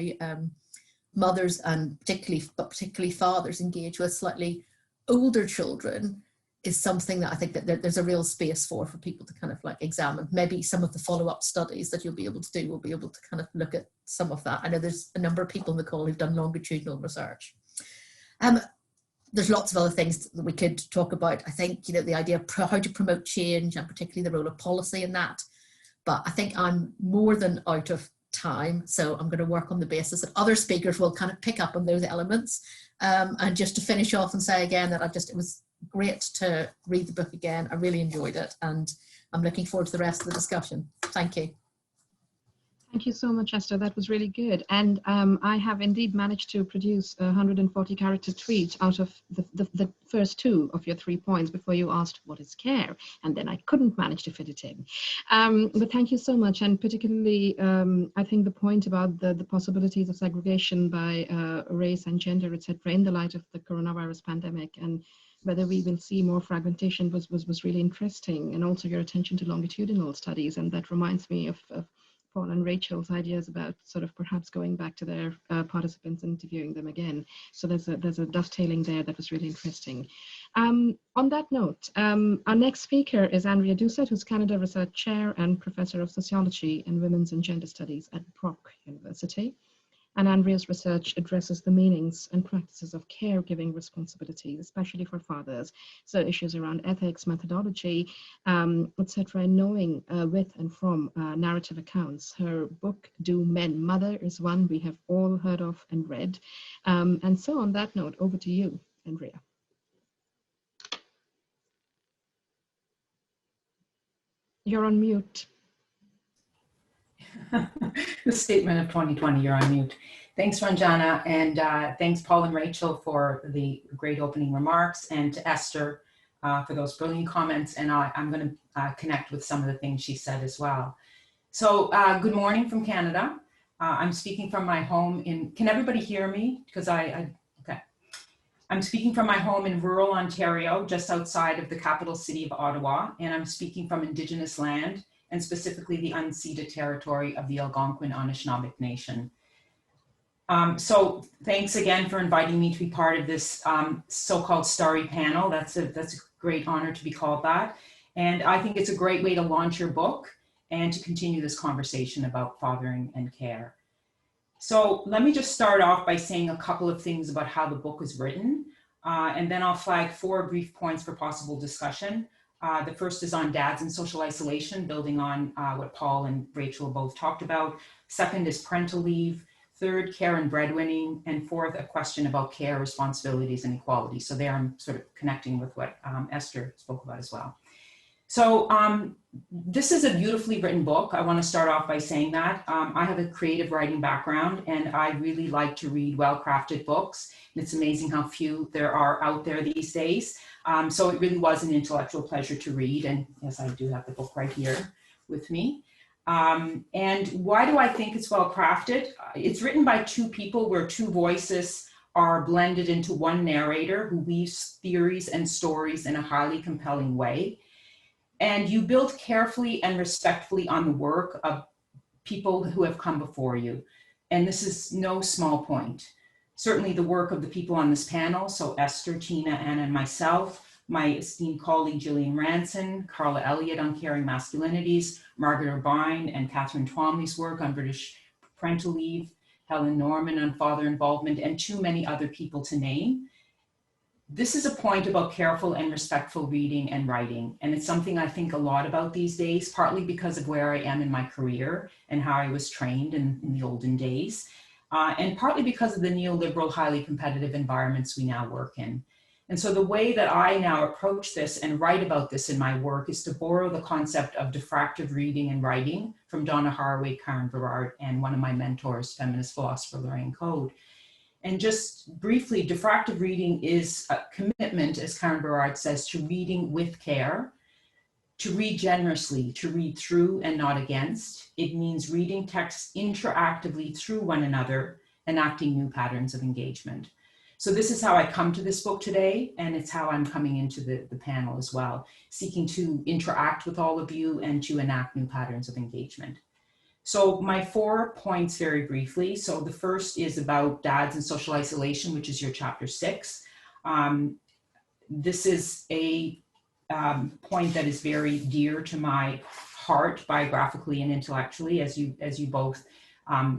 Speaker 4: mothers and particularly fathers engage with slightly older children is something that I think that there's a real space for people to kind of like examine. Maybe some of the follow-up studies that you'll be able to do will be able to kind of look at some of that. I know there's a number of people in the call who've done longitudinal research. There's lots of other things that we could talk about. I think, you know, the idea of how to promote change, and particularly the role of policy in that. But I think I'm more than out of time, so I'm going to work on the basis that other speakers will kind of pick up on those elements. And just to finish off and say again that it was great to read the book again. I really enjoyed it, and I'm looking forward to the rest of the discussion. Thank you.
Speaker 1: Thank you so much, Esther. That was really good. And I have indeed managed to produce a 140-character tweet out of the first two of your 3 points before you asked what is care, and then I couldn't manage to fit it in. But thank you so much, and particularly I think the point about the possibilities of segregation by race and gender, etc., in the light of the coronavirus pandemic, and whether we will see more fragmentation was really interesting, and also your attention to longitudinal studies. And that reminds me of Paul and Rachel's ideas about sort of perhaps going back to their participants and interviewing them again. So there's a dovetailing there that was really interesting. On that note, our next speaker is Andrea Dussett, who's Canada Research Chair and Professor of Sociology and Women's and Gender Studies at Brock University. And Andrea's research addresses the meanings and practices of caregiving responsibilities, especially for fathers. So issues around ethics, methodology, etc., and knowing with and from narrative accounts. Her book, Do Men Mother, is one we have all heard of and read. And so on that note, over to you, Andrea. You're on mute.
Speaker 5: The statement of 2020, you're on mute. Thanks, Ranjana, and thanks, Paul and Rachel, for the great opening remarks, and to Esther for those brilliant comments. And I'm going to connect with some of the things she said as well. So good morning from Canada. I'm speaking from my home in, can everybody hear me? Because okay. I'm speaking from my home in rural Ontario, just outside of the capital city of Ottawa, and I'm speaking from Indigenous land, and specifically the unceded territory of the Algonquin Anishinaabe Nation. So thanks again for inviting me to be part of this so-called starry panel. That's a great honor to be called that. And I think it's a great way to launch your book and to continue this conversation about fathering and care. So let me just start off by saying a couple of things about how the book was written, and then I'll flag 4 brief points for possible discussion. The first is on dads and social isolation, building on what Paul and Rachel both talked about. Second is parental leave. Third, care and breadwinning. And fourth, a question about care, responsibilities, and equality. So there I'm sort of connecting with what Esther spoke about as well. So this is a beautifully written book. I want to start off by saying that. I have a creative writing background, and I really like to read well-crafted books. And it's amazing how few there are out there these days. So it really was an intellectual pleasure to read. And yes, I do have the book right here with me. And why do I think it's well-crafted? It's written by 2 people where 2 voices are blended into one narrator who weaves theories and stories in a highly compelling way. And you build carefully and respectfully on the work of people who have come before you. And this is no small point. Certainly the work of the people on this panel, so Esther, Tina, Anna, and myself, my esteemed colleague Gillian Ranson, Carla Elliott on Caring Masculinities, Margaret O'Brien and Catherine Twomley's work on British parental leave, Helen Norman on father involvement, and too many other people to name. This is a point about careful and respectful reading and writing, and it's something I think a lot about these days, partly because of where I am in my career and how I was trained in the olden days, and partly because of the neoliberal, highly competitive environments we now work in. And so the way that I now approach this and write about this in my work is to borrow the concept of diffractive reading and writing from Donna Haraway, Karen Berard, and one of my mentors, feminist philosopher Lorraine Code. And just briefly, diffractive reading is a commitment, as Karen Berard says, to reading with care, to read generously, to read through and not against. It means reading texts interactively through one another, enacting new patterns of engagement. So this is how I come to this book today, and it's how I'm coming into the panel as well, seeking to interact with all of you and to enact new patterns of engagement. So my 4 points very briefly. So the first is about dads and social isolation, which is your chapter 6. This is a point that is very dear to my heart, biographically and intellectually, as you both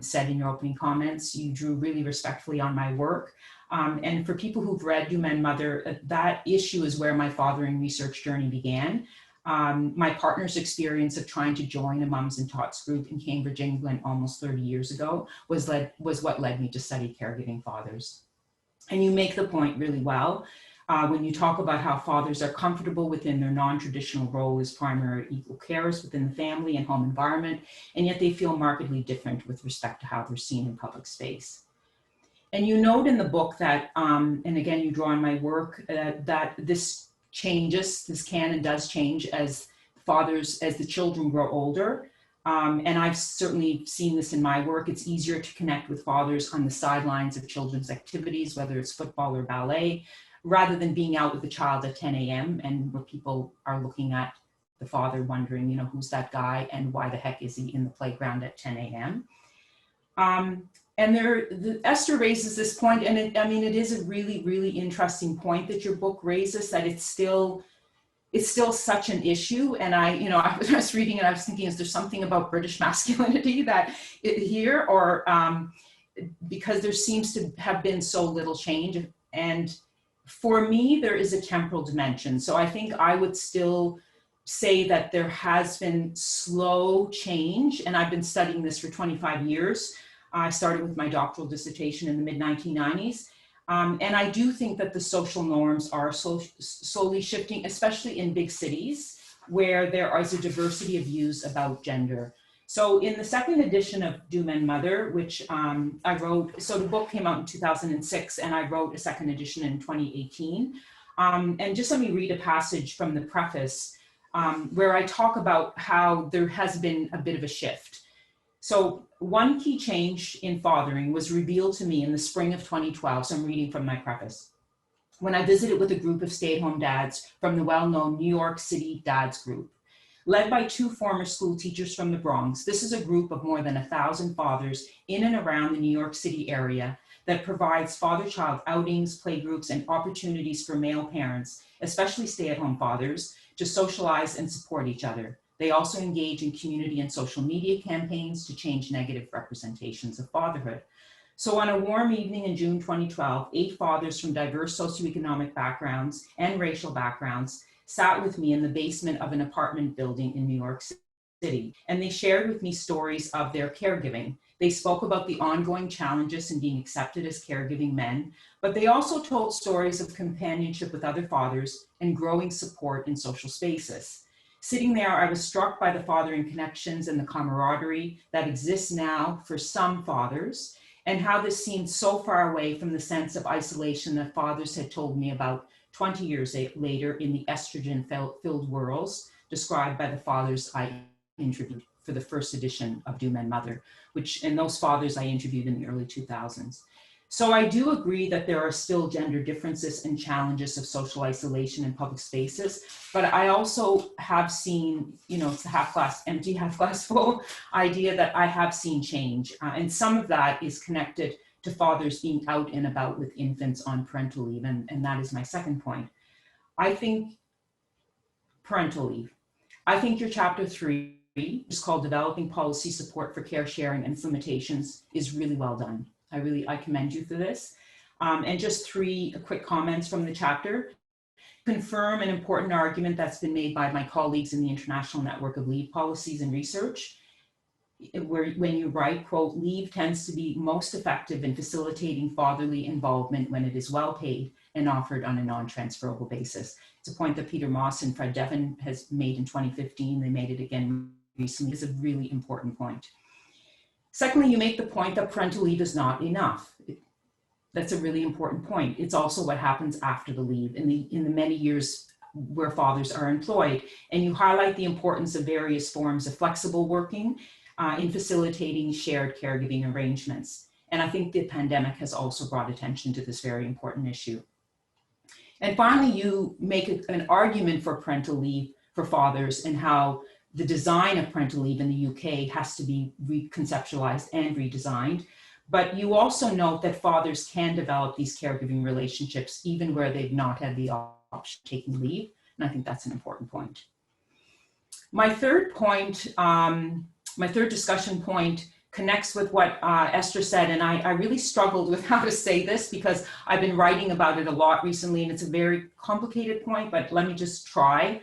Speaker 5: said in your opening comments. You drew really respectfully on my work. And for people who've read Deepen Mother, that issue is where my fathering research journey began. My partner's experience of trying to join a mums and tots group in Cambridge, England, almost 30 years ago was what led me to study caregiving fathers. And you make the point really well when you talk about how fathers are comfortable within their non-traditional role as primary equal carers within the family and home environment, and yet they feel markedly different with respect to how they're seen in public space. And you note in the book that, and again, you draw on my work, that this changes, this can and does change as the children grow older. And I've certainly seen this in my work. It's easier to connect with fathers on the sidelines of children's activities, whether it's football or ballet, rather than being out with the child at 10 a.m. and where people are looking at the father wondering, who's that guy and why the heck is he in the playground at 10 a.m. And Esther raises this point, and it is a really, really interesting point that your book raises, that it's still such an issue. And I was reading and I was thinking, is there something about British masculinity here, or because there seems to have been so little change? And for me, there is a temporal dimension. So I think I would still say that there has been slow change, and I've been studying this for 25 years. I started with my doctoral dissertation in the mid-1990s. And I do think that the social norms are slowly shifting, especially in big cities where there is a diversity of views about gender. So in the second edition of Deepen Mother, which I wrote, so the book came out in 2006 and I wrote a second edition in 2018. And just let me read a passage from the preface where I talk about how there has been a bit of a shift. So one key change in fathering was revealed to me in the spring of 2012. So I'm reading from my preface. When I visited with a group of stay-at-home dads from the well-known New York City Dads Group, led by 2 former school teachers from the Bronx. This is a group of more than 1,000 fathers in and around the New York City area that provides father-child outings, playgroups, and opportunities for male parents, especially stay-at-home fathers, to socialize and support each other. They also engage in community and social media campaigns to change negative representations of fatherhood. So on a warm evening in June 2012, 8 fathers from diverse socioeconomic backgrounds and racial backgrounds sat with me in the basement of an apartment building in New York City, and they shared with me stories of their caregiving. They spoke about the ongoing challenges in being accepted as caregiving men, but they also told stories of companionship with other fathers and growing support in social spaces. Sitting there, I was struck by the fathering connections and the camaraderie that exists now for some fathers, and how this seemed so far away from the sense of isolation that fathers had told me about 20 years later in the estrogen-filled worlds described by the fathers I interviewed for the first edition of Deepen Mother, and those fathers I interviewed in the early 2000s. So I do agree that there are still gender differences and challenges of social isolation in public spaces, but I also have seen, it's a half glass empty, half glass full idea that I have seen change. And some of that is connected to fathers being out and about with infants on parental leave. And that is my second point. I think parental leave. I think your chapter 3, which is called Developing Policy Support for Care Sharing and Its Limitations, is really well done. I commend you for this. And just 3 quick comments from the chapter. Confirm an important argument that's been made by my colleagues in the International Network of Leave Policies and Research, when you write, quote, leave tends to be most effective in facilitating fatherly involvement when it is well paid and offered on a non-transferable basis. It's a point that Peter Moss and Fred Devon has made in 2015. They made it again recently. It's a really important point. Secondly, you make the point that parental leave is not enough. That's a really important point. It's also what happens after the leave in the many years where fathers are employed. And you highlight the importance of various forms of flexible working in facilitating shared caregiving arrangements. And I think the pandemic has also brought attention to this very important issue. And finally, you make an argument for parental leave for fathers and how the design of parental leave in the UK has to be reconceptualized and redesigned. But you also note that fathers can develop these caregiving relationships even where they've not had the option of taking leave. And I think that's an important point. My third point, my third discussion point connects with what Esther said, and I really struggled with how to say this because I've been writing about it a lot recently, and it's a very complicated point, but let me just try.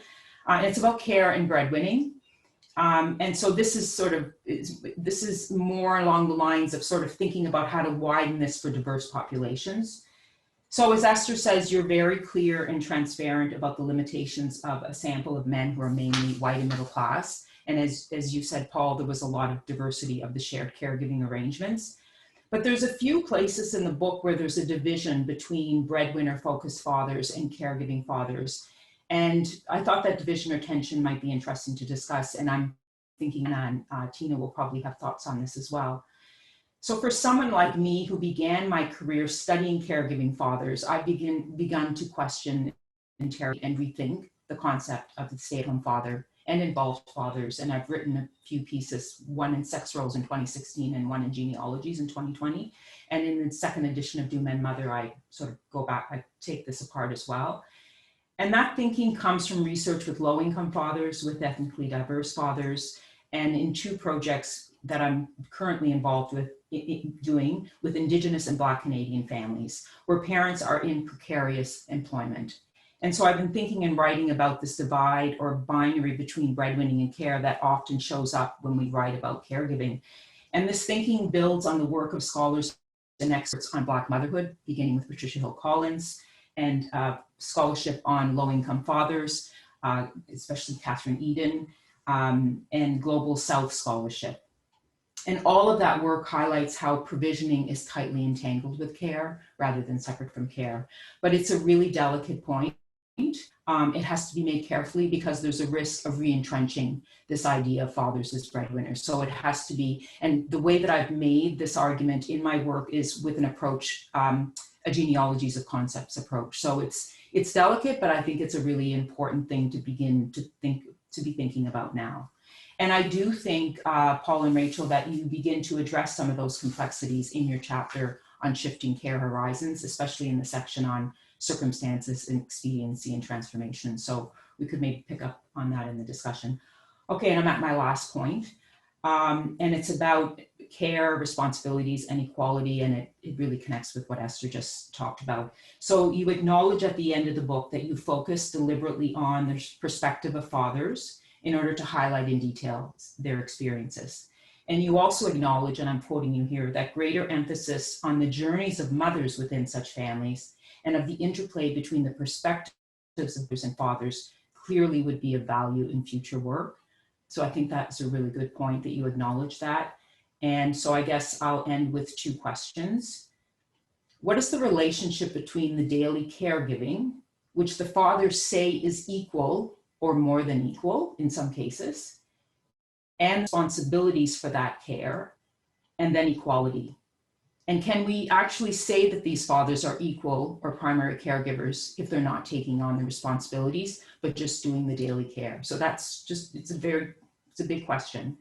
Speaker 5: It's about care and breadwinning. And so this is this is more along the lines of sort of thinking about how to widen this for diverse populations. So as Esther says, you're very clear and transparent about the limitations of a sample of men who are mainly white and middle class. And as you said, Paul, there was a lot of diversity of the shared caregiving arrangements. But there's a few places in the book where there's a division between breadwinner-focused fathers and caregiving fathers. And I thought that division or tension might be interesting to discuss. And I'm thinking Tina will probably have thoughts on this as well. So for someone like me who began my career studying caregiving fathers, I've begun to question, interrogate, and rethink the concept of the stay-at-home father and involved fathers. And I've written a few pieces, one in Sex Roles in 2016 and one in Genealogies in 2020. And in the second edition of Do Men Mother, I sort of go back, I take this apart as well. And that thinking comes from research with low-income fathers, with ethnically diverse fathers, and in two projects that I'm currently involved with doing with Indigenous and Black Canadian families, where parents are in precarious employment. And so I've been thinking and writing about this divide or binary between breadwinning and care that often shows up when we write about caregiving. And this thinking builds on the work of scholars and experts on Black motherhood, beginning with Patricia Hill Collins, and scholarship on low-income fathers, especially Catherine Eden, and Global South scholarship. And all of that work highlights how provisioning is tightly entangled with care rather than separate from care. But it's a really delicate point. It has to be made carefully because there's a risk of re-entrenching this idea of fathers as breadwinners. So it has to be, and the way that I've made this argument in my work is with an approach, a genealogies of concepts approach. So it's delicate, but I think it's a really important thing to begin to be thinking about now. And I do think, Paul and Rachel, that you begin to address some of those complexities in your chapter on shifting care horizons, especially in the section on circumstances and expediency and transformation. So we could maybe pick up on that in the discussion. Okay, and I'm at my last point. And it's about care, responsibilities, and equality, and it really connects with what Esther just talked about. So you acknowledge at the end of the book that you focus deliberately on the perspective of fathers in order to highlight in detail their experiences. And you also acknowledge, and I'm quoting you here, that greater emphasis on the journeys of mothers within such families and of the interplay between the perspectives of mothers and fathers clearly would be of value in future work. So I think that's a really good point that you acknowledge that. And so I guess I'll end with two questions. What is the relationship between the daily caregiving, which the fathers say is equal or more than equal in some cases, and responsibilities for that care, and then equality? And can we actually say that these fathers are equal or primary caregivers if they're not taking on the responsibilities, but just doing the daily care? So that's just, it's a big question.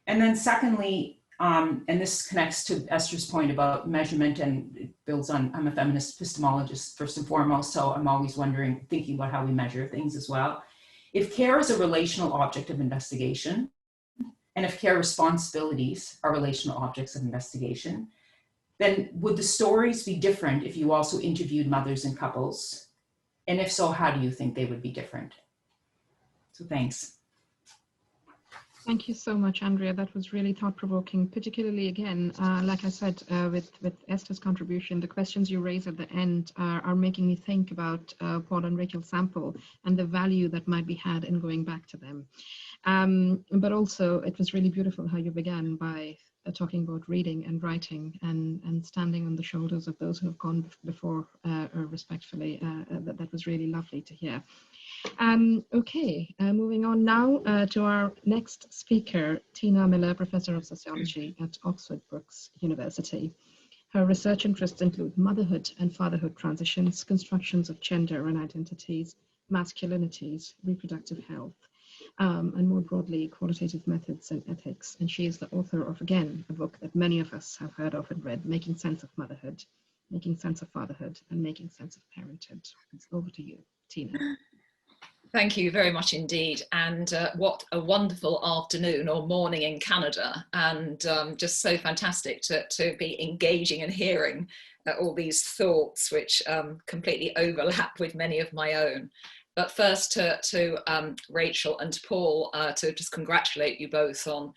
Speaker 5: And then secondly, and this connects to Esther's point about measurement, and it builds on, I'm a feminist epistemologist first and foremost, so I'm always wondering, thinking about how we measure things as well. If care is a relational object of investigation, and if care responsibilities are relational objects of investigation, then would the stories be different if you also interviewed mothers and couples? And if so, how do you think they would be different? So thanks.
Speaker 1: Thank you so much, Andrea. That was really thought-provoking, particularly, again, like I said, with Esther's contribution, the questions you raise at the end are making me think about Paul and Rachel's sample and the value that might be had in going back to them. But also, it was really beautiful how you began by talking about reading and writing and standing on the shoulders of those who have gone before respectfully. That was really lovely to hear. Okay, moving on now to our next speaker, Tina Miller, Professor of Sociology at Oxford Brookes University. Her research interests include motherhood and fatherhood transitions, constructions of gender and identities, masculinities, reproductive health, and more broadly, qualitative methods and ethics. And she is the author of, again, a book that many of us have heard of and read, Making Sense of Motherhood, Making Sense of Fatherhood, and Making Sense of Parenthood. It's over to you, Tina.
Speaker 6: Thank you very much indeed. And what a wonderful afternoon or morning in Canada. And just so fantastic to be engaging and hearing all these thoughts, which completely overlap with many of my own. But first to Rachel and to Paul, to just congratulate you both on,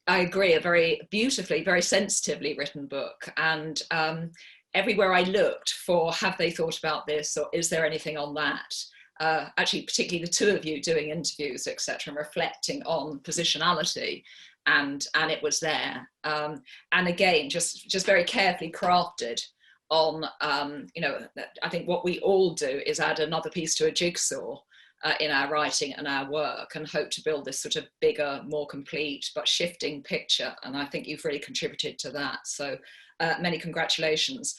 Speaker 6: I agree, a very beautifully, very sensitively written book. And everywhere I looked for, have they thought about this, or is there anything on that? Actually, particularly the two of you doing interviews, etc., and reflecting on positionality, and it was there. And again, just very carefully crafted on, you know, I think what we all do is add another piece to a jigsaw in our writing and our work, and hope to build this sort of bigger, more complete but shifting picture. And I think you've really contributed to that. So many congratulations.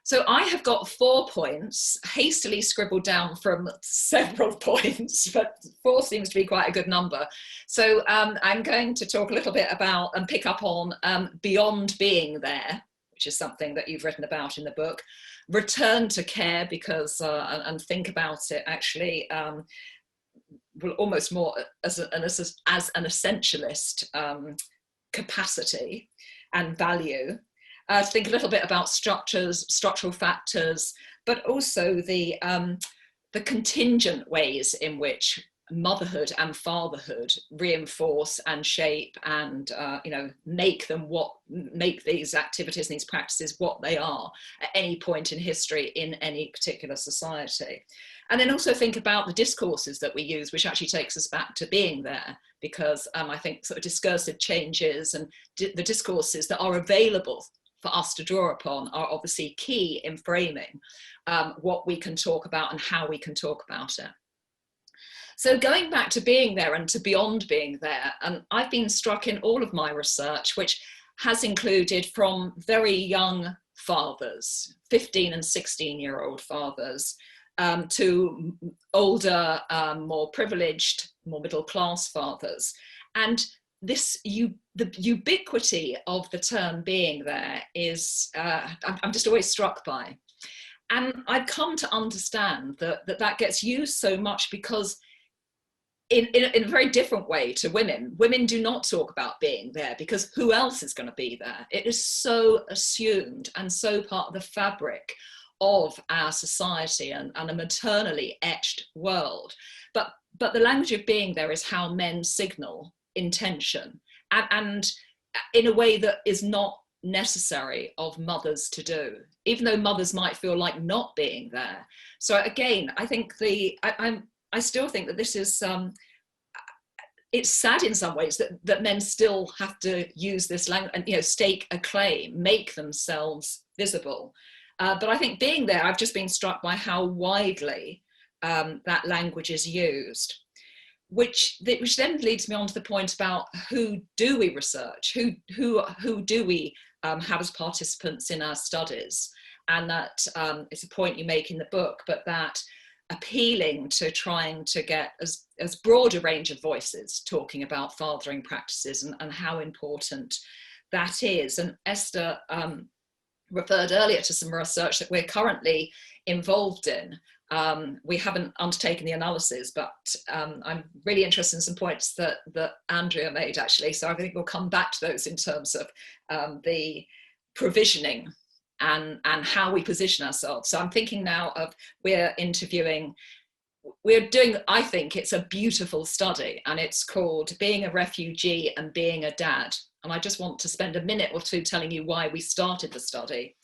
Speaker 6: So I have got 4 points, hastily scribbled down from several points, but 4 seems to be quite a good number. So I'm going to talk a little bit about and pick up on beyond being there, which is something that you've written about in the book. Return to care, because, and think about it actually, well, almost more as an essentialist capacity and value. To think a little bit about structures, structural factors, but also the contingent ways in which motherhood and fatherhood reinforce and shape and you know, make these activities and these practices what they are at any point in history in any particular society. And then also think about the discourses that we use, which actually takes us back to being there, because I think sort of discursive changes and the discourses that are available for us to draw upon are obviously key in framing what we can talk about and how we can talk about it. So going back to being there and to beyond being there, and I've been struck in all of my research, which has included from very young fathers, 15 and 16-year-old fathers, to older, more privileged, more middle-class fathers. And the ubiquity of the term being there is, I'm just always struck by. And I've come to understand that gets used so much because in a very different way to women. Women do not talk about being there because who else is going to be there? It is so assumed and so part of the fabric of our society and a maternally etched world. But the language of being there is how men signal intention, and in a way that is not necessary of mothers to do, even though mothers might feel like not being there. So again, I think I still think that this is it's sad in some ways that men still have to use this language and, you know, stake a claim, make themselves visible. But I think being there, I've just been struck by how widely that language is used. Which then leads me on to the point about who do we research, who do we have as participants in our studies, and that it's a point you make in the book, but that appealing to trying to get as broad a range of voices talking about fathering practices and how important that is. And Esther referred earlier to some research that we're currently involved in. We haven't undertaken the analysis, but I'm really interested in some points that Andrea made actually. So I think we'll come back to those in terms of the provisioning and how we position ourselves. So I'm thinking now of, we're doing, I think it's a beautiful study, and it's called Being a Refugee and Being a Dad. And I just want to spend a minute or two telling you why we started the study.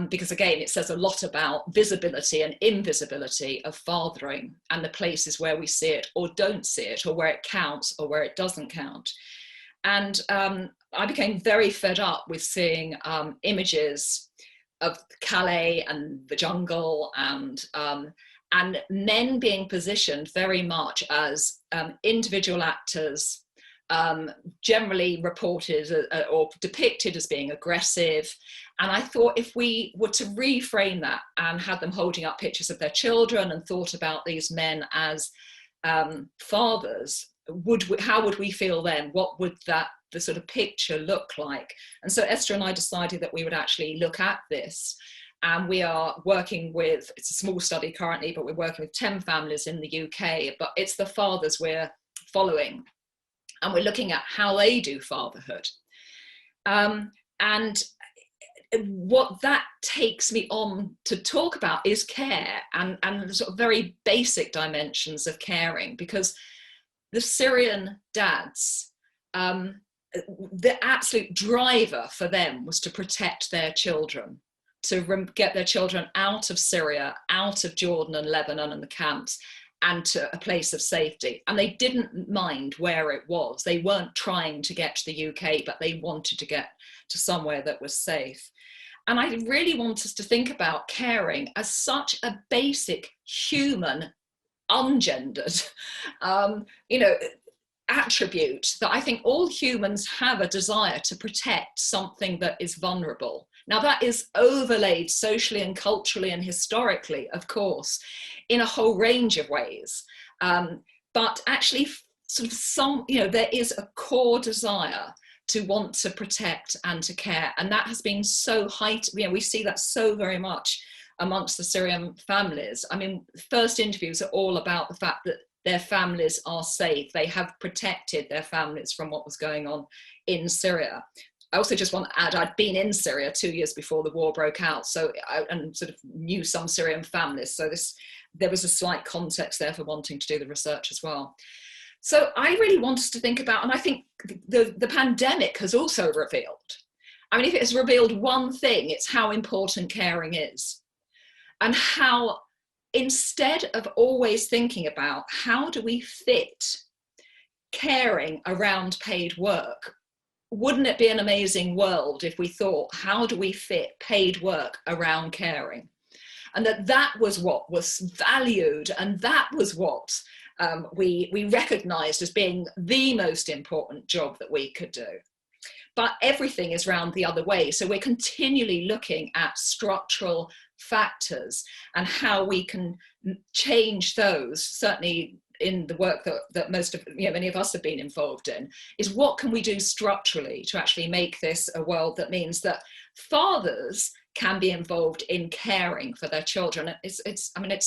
Speaker 6: Because again, it says a lot about visibility and invisibility of fathering and the places where we see it or don't see it, or where it counts or where it doesn't count. And I became very fed up with seeing images of Calais and the jungle and men being positioned very much as individual actors, generally reported or depicted as being aggressive. And I thought if we were to reframe that and had them holding up pictures of their children and thought about these men as fathers, how would we feel then? What would the sort of picture look like? And so Esther and I decided that we would actually look at this And we are working with, it's a small study currently, but we're working with 10 families in the UK, but it's the fathers we're following. And we're looking at how they do fatherhood. And what that takes me on to talk about is care and the sort of very basic dimensions of caring, because the Syrian dads, the absolute driver for them was to protect their children, to get their children out of Syria, out of Jordan and Lebanon and the camps, and to a place of safety. And they didn't mind where it was. They weren't trying to get to the UK, but they wanted to get to somewhere that was safe. And I really want us to think about caring as such a basic human, ungendered, attribute that I think all humans have a desire to protect something that is vulnerable. Now that is overlaid socially and culturally and historically, of course, in a whole range of ways. But actually sort of there is a core desire to want to protect and to care. And that has been so we see that so very much amongst the Syrian families. I mean, first interviews are all about the fact that their families are safe. They have protected their families from what was going on in Syria. I also just want to add, I'd been in Syria 2 years before the war broke out, and sort of knew some Syrian families. So there was a slight context there for wanting to do the research as well. So I really want us to think about, and I think the pandemic has also revealed, I mean, if it has revealed one thing, it's how important caring is. And how, instead of always thinking about how do we fit caring around paid work, wouldn't it be an amazing world if we thought, how do we fit paid work around caring? And that was what was valued, and that was what we recognized as being the most important job that we could do. But everything is round the other way. So we're continually looking at structural factors and how we can change those, certainly in the work that many of us have been involved in, is what can we do structurally to actually make this a world that means that fathers can be involved in caring for their children. It's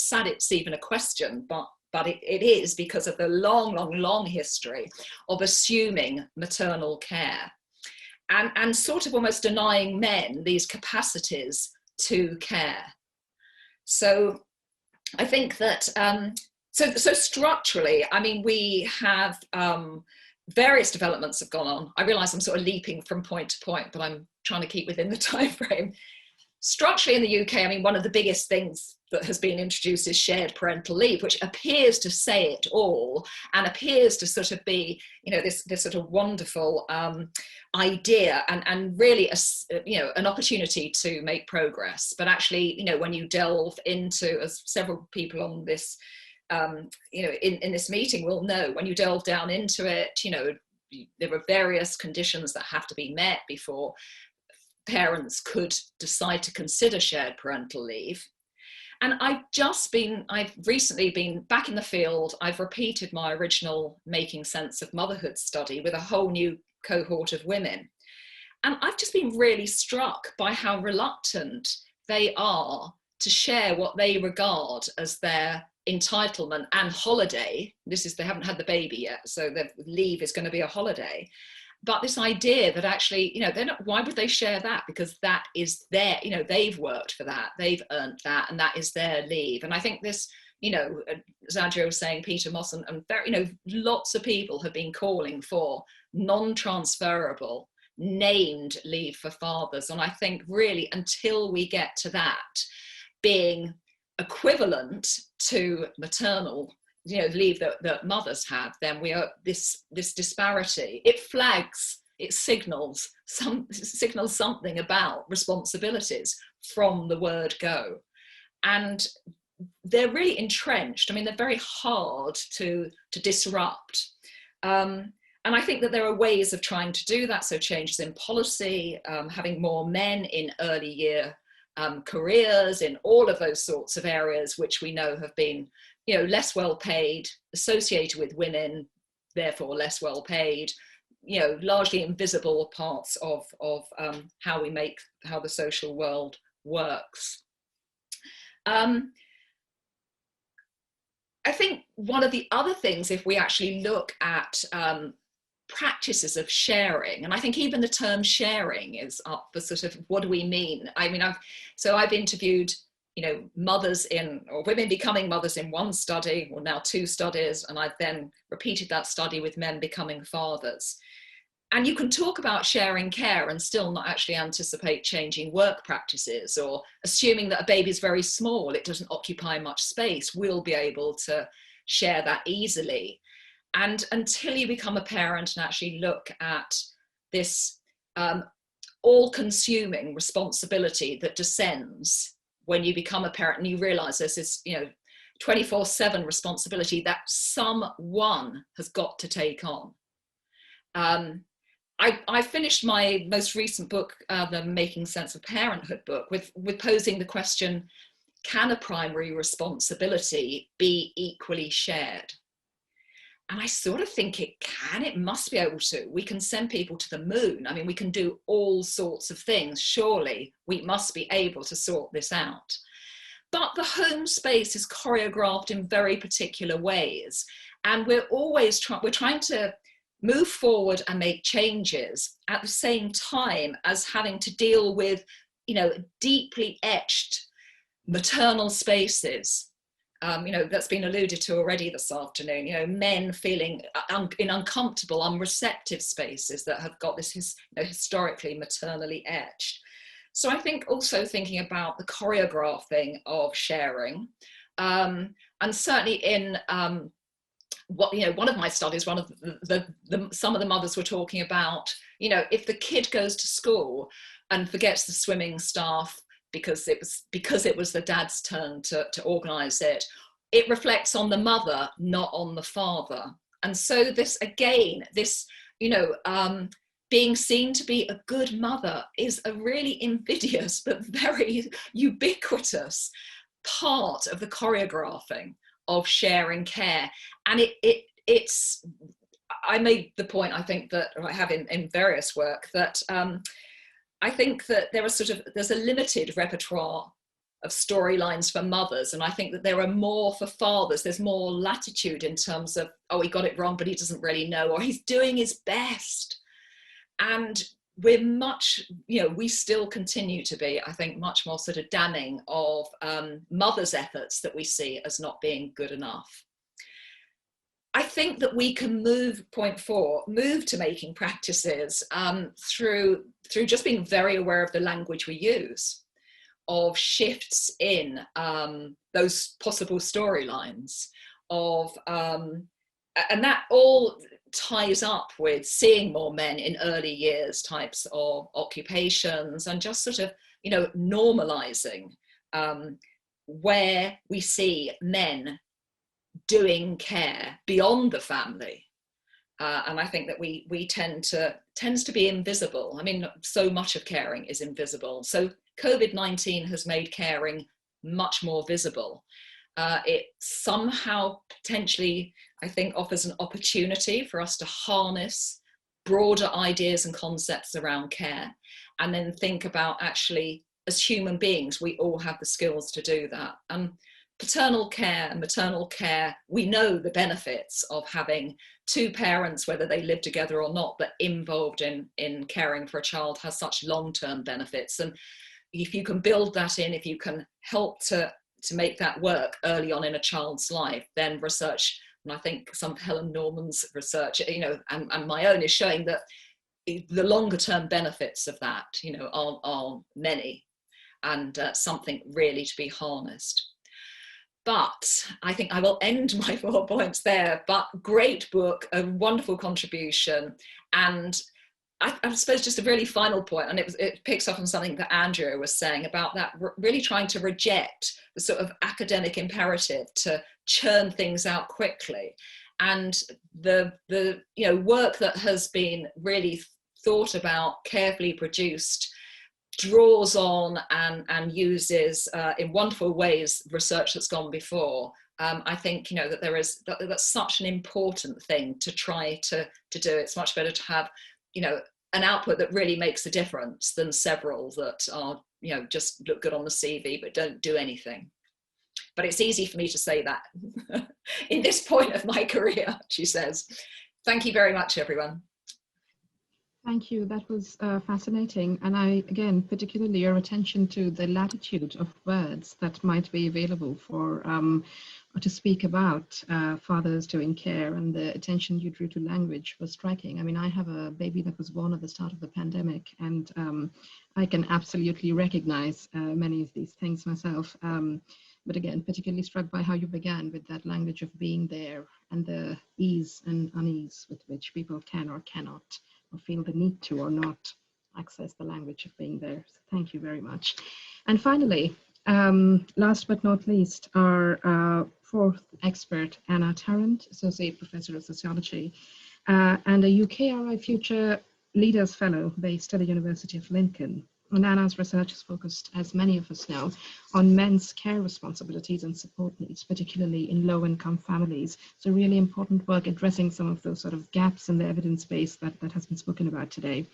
Speaker 6: sad it's even a question, but it is, because of the long history of assuming maternal care and sort of almost denying men these capacities to care. So I think that, so structurally, I mean, we have various developments have gone on. I realise I'm sort of leaping from point to point, but I'm trying to keep within the time frame. Structurally in the UK, I mean, one of the biggest things that has been introduced is shared parental leave, which appears to say it all and appears to sort of be, this sort of wonderful idea and really, an opportunity to make progress. But actually, when you delve into, as several people on this, in this meeting will know, when you delve down into it, there are various conditions that have to be met before parents could decide to consider shared parental leave. And I've recently been back in the field. I've repeated my original Making Sense of Motherhood study with a whole new cohort of women. And I've just been really struck by how reluctant they are to share what they regard as their entitlement and holiday. They haven't had the baby yet, so their leave is going to be a holiday. But this idea that actually, why would they share that? Because that is their, they've worked for that, they've earned that, and that is their leave. And I think this, as Andrea was saying, Peter Moss and lots of people have been calling for non-transferable, named leave for fathers. And I think really, until we get to that being equivalent to maternal leave that mothers have, then we are this disparity. It flags, it signals something about responsibilities from the word go, and they're really entrenched. I mean, they're very hard to disrupt, and I think that there are ways of trying to do that. So changes in policy, having more men in early year careers, in all of those sorts of areas which we know have been less well paid, associated with women, therefore less well paid, largely invisible parts of how the social world works. I think one of the other things, if we actually look at practices of sharing, and I think even the term sharing is up for sort of, what do we mean? I mean, I've interviewed, you know, mothers in, or women becoming mothers in one study, or now 2 studies, and I've then repeated that study with men becoming fathers. And you can talk about sharing care and still not actually anticipate changing work practices, or assuming that a baby is very small, it doesn't occupy much space, we'll be able to share that easily. And until you become a parent and actually look at this all-consuming responsibility that descends when you become a parent, and you realize there's this, you know, 24/7 responsibility that someone has got to take on. I finished my most recent book, the Making Sense of Parenthood book, with posing the question, can a primary responsibility be equally shared? And I sort of think it can, it must be able to. We can send people to the moon. I mean, we can do all sorts of things. Surely we must be able to sort this out. But the home space is choreographed in very particular ways. And we're always trying to move forward and make changes at the same time as having to deal with, you know, deeply etched maternal spaces. You know, that's been alluded to already this afternoon, you know, men feeling in uncomfortable, unreceptive spaces that have got this historically maternally etched. So I think also thinking about the choreographing of sharing, and certainly in one of my studies, some of the mothers were talking about, you know, if the kid goes to school and forgets the swimming staff because it was the dad's turn to organize it, it reflects on the mother, not on the father. And so this, again, this, you know, being seen to be a good mother is a really invidious but very ubiquitous part of the choreographing of sharing care. And it's I made the point, I think, that I have in various work, that I think that there's a limited repertoire of storylines for mothers, and I think that there are more for fathers. There's more latitude in terms of, oh, he got it wrong, but he doesn't really know, or he's doing his best. And we're much, you know, we still continue to be, I think, much more sort of damning of mothers' efforts that we see as not being good enough. I think that we can move to making practices through just being very aware of the language we use, of shifts in those possible storylines, and that all ties up with seeing more men in early years types of occupations, and just sort of, you know, normalizing where we see men doing care beyond the family. And I think that we tends to be invisible. I mean, so much of caring is invisible. So COVID-19 has made caring much more visible. It somehow potentially, I think, offers an opportunity for us to harness broader ideas and concepts around care, and then think about, actually, as human beings, we all have the skills to do that. Paternal care and maternal care, we know the benefits of having 2 parents, whether they live together or not, but involved in caring for a child, has such long-term benefits. And if you can build that in, if you can help to make that work early on in a child's life, then research, and I think some of Helen Norman's research, you know, and my own, is showing that the longer term benefits of that, you know, are many, and something really to be harnessed. But I think I will end my 4 points there. But great book, a wonderful contribution. And I suppose just a really final point, and it picks up on something that Andrea was saying about that, really trying to reject the sort of academic imperative to churn things out quickly. And the you know, work that has been really thought about, carefully produced, draws on and uses in wonderful ways research that's gone before. I think, you know, that that's such an important thing to try to do. It's much better to have, you know, an output that really makes a difference than several that are, you know, just look good on the CV, but don't do anything. But it's easy for me to say that in this point of my career, she says. Thank you very much, everyone.
Speaker 1: Thank you. That was fascinating. And I, again, particularly your attention to the latitude of words that might be available for to speak about fathers doing care, and the attention you drew to language was striking. I mean, I have a baby that was born at the start of the pandemic, and I can absolutely recognize many of these things myself. But again, particularly struck by how you began with that language of being there and the ease and unease with which people can or cannot, or feel the need to or not, access the language of being there. So thank you very much. And finally, last but not least, our fourth expert, Anna Tarant, Associate Professor of Sociology, and a UKRI Future Leaders Fellow based at the University of Lincoln. And Anna's research is focused, as many of us know, on men's care responsibilities and support needs, particularly in low-income families. So really important work addressing some of those sort of gaps in the evidence base that has been spoken about today.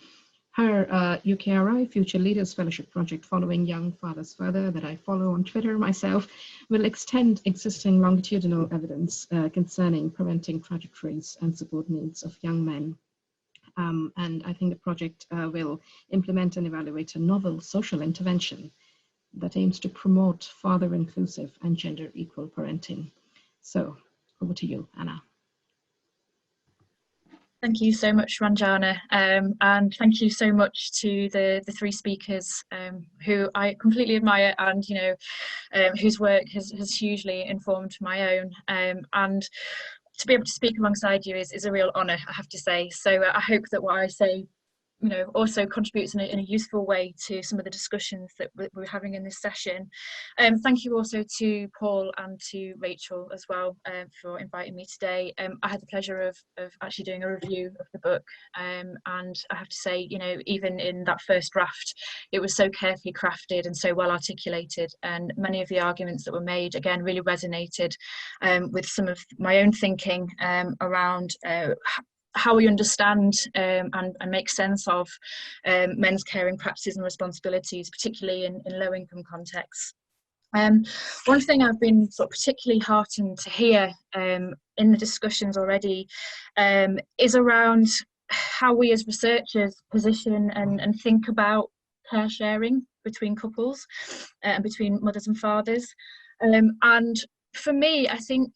Speaker 1: Her UKRI Future Leaders Fellowship project, Following Young Fathers Further, that I follow on Twitter myself, will extend existing longitudinal evidence concerning parenting trajectories and support needs of young men. And I think the project will implement and evaluate a novel social intervention that aims to promote father-inclusive and gender-equal parenting. So over to you, Anna.
Speaker 7: Thank you so much, Ranjana, and thank you so much to the three speakers who I completely admire, and whose work has hugely informed my own. And to be able to speak alongside you is a real honour, I have to say. So I hope that what I say, also contributes in a useful way to some of the discussions that we're having in this session. Thank you also to Paul and to Rachel as well for inviting me today. I had the pleasure of actually doing a review of the book, and I have to say, even in that first draft, it was so carefully crafted and so well articulated, and many of the arguments that were made, again, really resonated with some of my own thinking around how we understand and make sense of men's caring practices and responsibilities, particularly in low-income contexts. One thing I've been sort of particularly heartened to hear in the discussions already is around how we as researchers position and think about care sharing between couples and between mothers and fathers. And for me, I think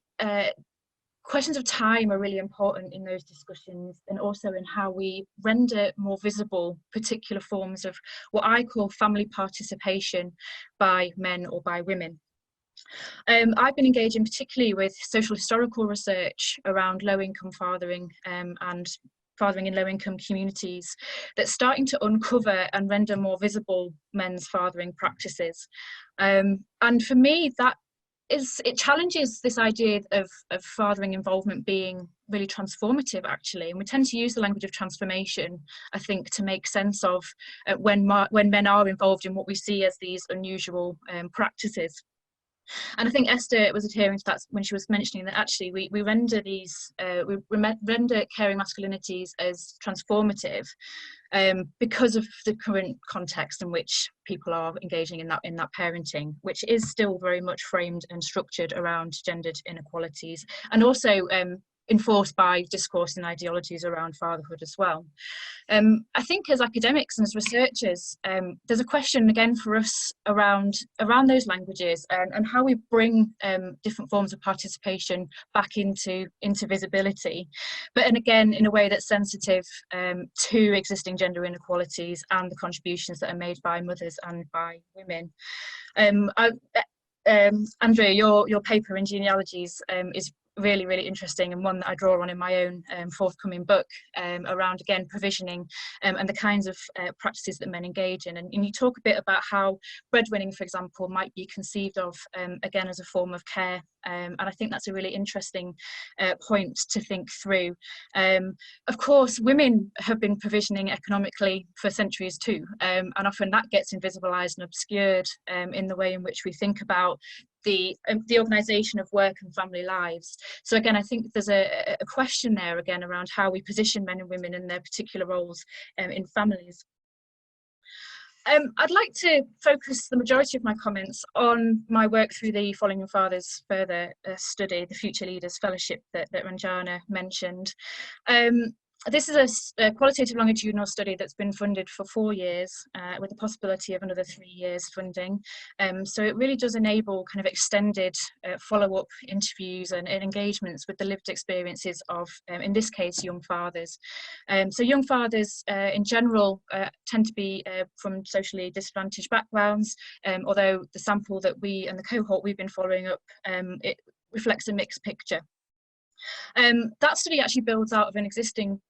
Speaker 7: questions of time are really important in those discussions, and also in how we render more visible particular forms of what I call family participation by men or by women. I've been engaging particularly with social historical research around low-income fathering and fathering in low-income communities that's starting to uncover and render more visible men's fathering practices. And for me, it challenges this idea of fathering involvement being really transformative, actually, and we tend to use the language of transformation, I think, to make sense of when men are involved in what we see as these unusual practices. And I think Esther was adhering to that when she was mentioning that actually we render render caring masculinities as transformative because of the current context in which people are engaging in that parenting, which is still very much framed and structured around gendered inequalities, and also enforced by discourse and ideologies around fatherhood as well. I think as academics and as researchers, there's a question again for us around those languages and how we bring different forms of participation back into visibility, and again in a way that's sensitive to existing gender inequalities and the contributions that are made by mothers and by women. Andrea, your paper in genealogies is really, really interesting, and one that I draw on in my own forthcoming book around, again, provisioning and the kinds of practices that men engage in. And you talk a bit about how breadwinning, for example, might be conceived of, again, as a form of care. And I think that's a really interesting point to think through. Of course, women have been provisioning economically for centuries too, and often that gets invisibilised and obscured in the way in which we think about the organisation of work and family lives. So again, I think there's a question there again around how we position men and women in their particular roles in families. I'd like to focus the majority of my comments on my work through the Following Young Fathers Further study, the Future Leaders Fellowship that Ranjana mentioned. This is a qualitative longitudinal study that's been funded for 4 years with the possibility of another 3 years funding. So it really does enable kind of extended follow-up interviews and engagements with the lived experiences of, in this case, young fathers. So young fathers in general tend to be from socially disadvantaged backgrounds, although the sample that we and the cohort we've been following up, it reflects a mixed picture. That study actually builds out of an existing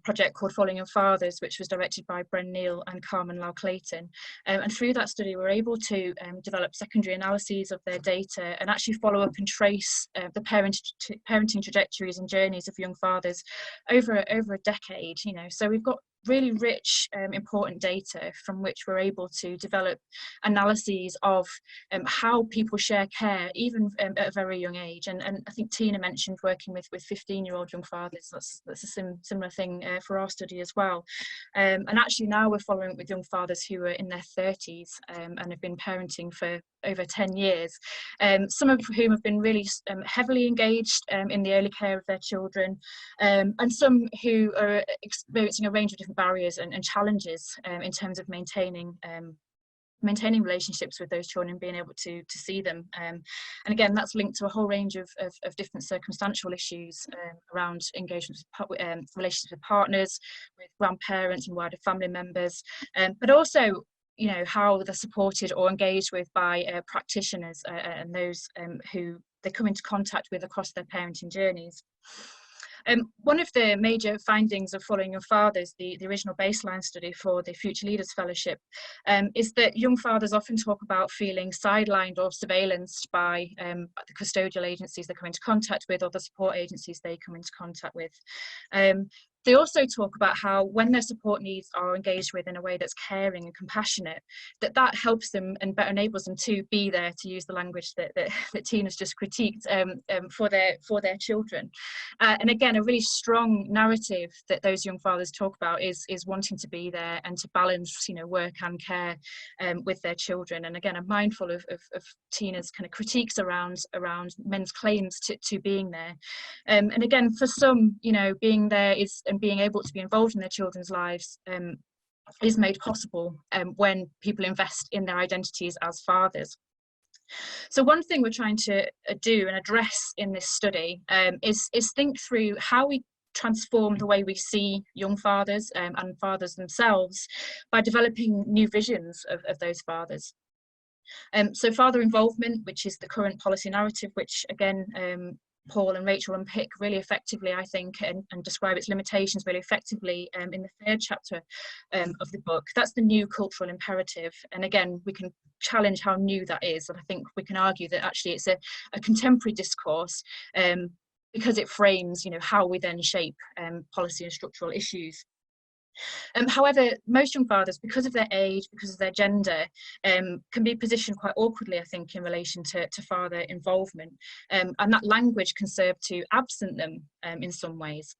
Speaker 7: project called Following Young Fathers, which was directed by Bren Neal and Carmen Lau Clayton. And through that study, we're able to develop secondary analyses of their data and actually follow up and trace the parenting trajectories and journeys of young fathers over a decade. You know, so we've got really rich, important data from which we're able to develop analyses of how people share care, even at a very young age. And I think Tina mentioned working with 15-year-old young fathers. That's a similar thing for our study as well. And actually now we're following up with young fathers who are in their 30s and have been parenting for over 10 years, some of whom have been really heavily engaged in the early care of their children, and some who are experiencing a range of different barriers and challenges in terms of maintaining relationships with those children and being able to see them. And again, that's linked to a whole range of different circumstantial issues around engagement with relationships with partners, with grandparents and wider family members, but also, you know, how they're supported or engaged with by practitioners and those who they come into contact with across their parenting journeys. One of the major findings of Following Young Fathers, the original baseline study for the Future Leaders Fellowship, is that young fathers often talk about feeling sidelined or surveillanced by the custodial agencies they come into contact with or the support agencies they come into contact with. They also talk about how when their support needs are engaged with in a way that's caring and compassionate, that helps them and better enables them to be there, to use the language that Tina's just critiqued, for their children. And again, a really strong narrative that those young fathers talk about is wanting to be there and to balance, you know, work and care with their children. And again, I'm mindful of Tina's kind of critiques around men's claims to being there. And again, for some, you know, being there is and being able to be involved in their children's lives is made possible when people invest in their identities as fathers. So one thing we're trying to do and address in this study is think through how we transform the way we see young fathers and fathers themselves by developing new visions of those fathers. So father involvement, which is the current policy narrative, which again Paul and Rachel unpick really effectively, I think, and describe its limitations really effectively in the 3rd chapter of the book. That's the new cultural imperative. And again, we can challenge how new that is. And I think we can argue that actually it's a contemporary discourse because it frames, you know, how we then shape policy and structural issues. However, most young fathers, because of their age, because of their gender, can be positioned quite awkwardly, I think, in relation to father involvement. And that language can serve to absent them in some ways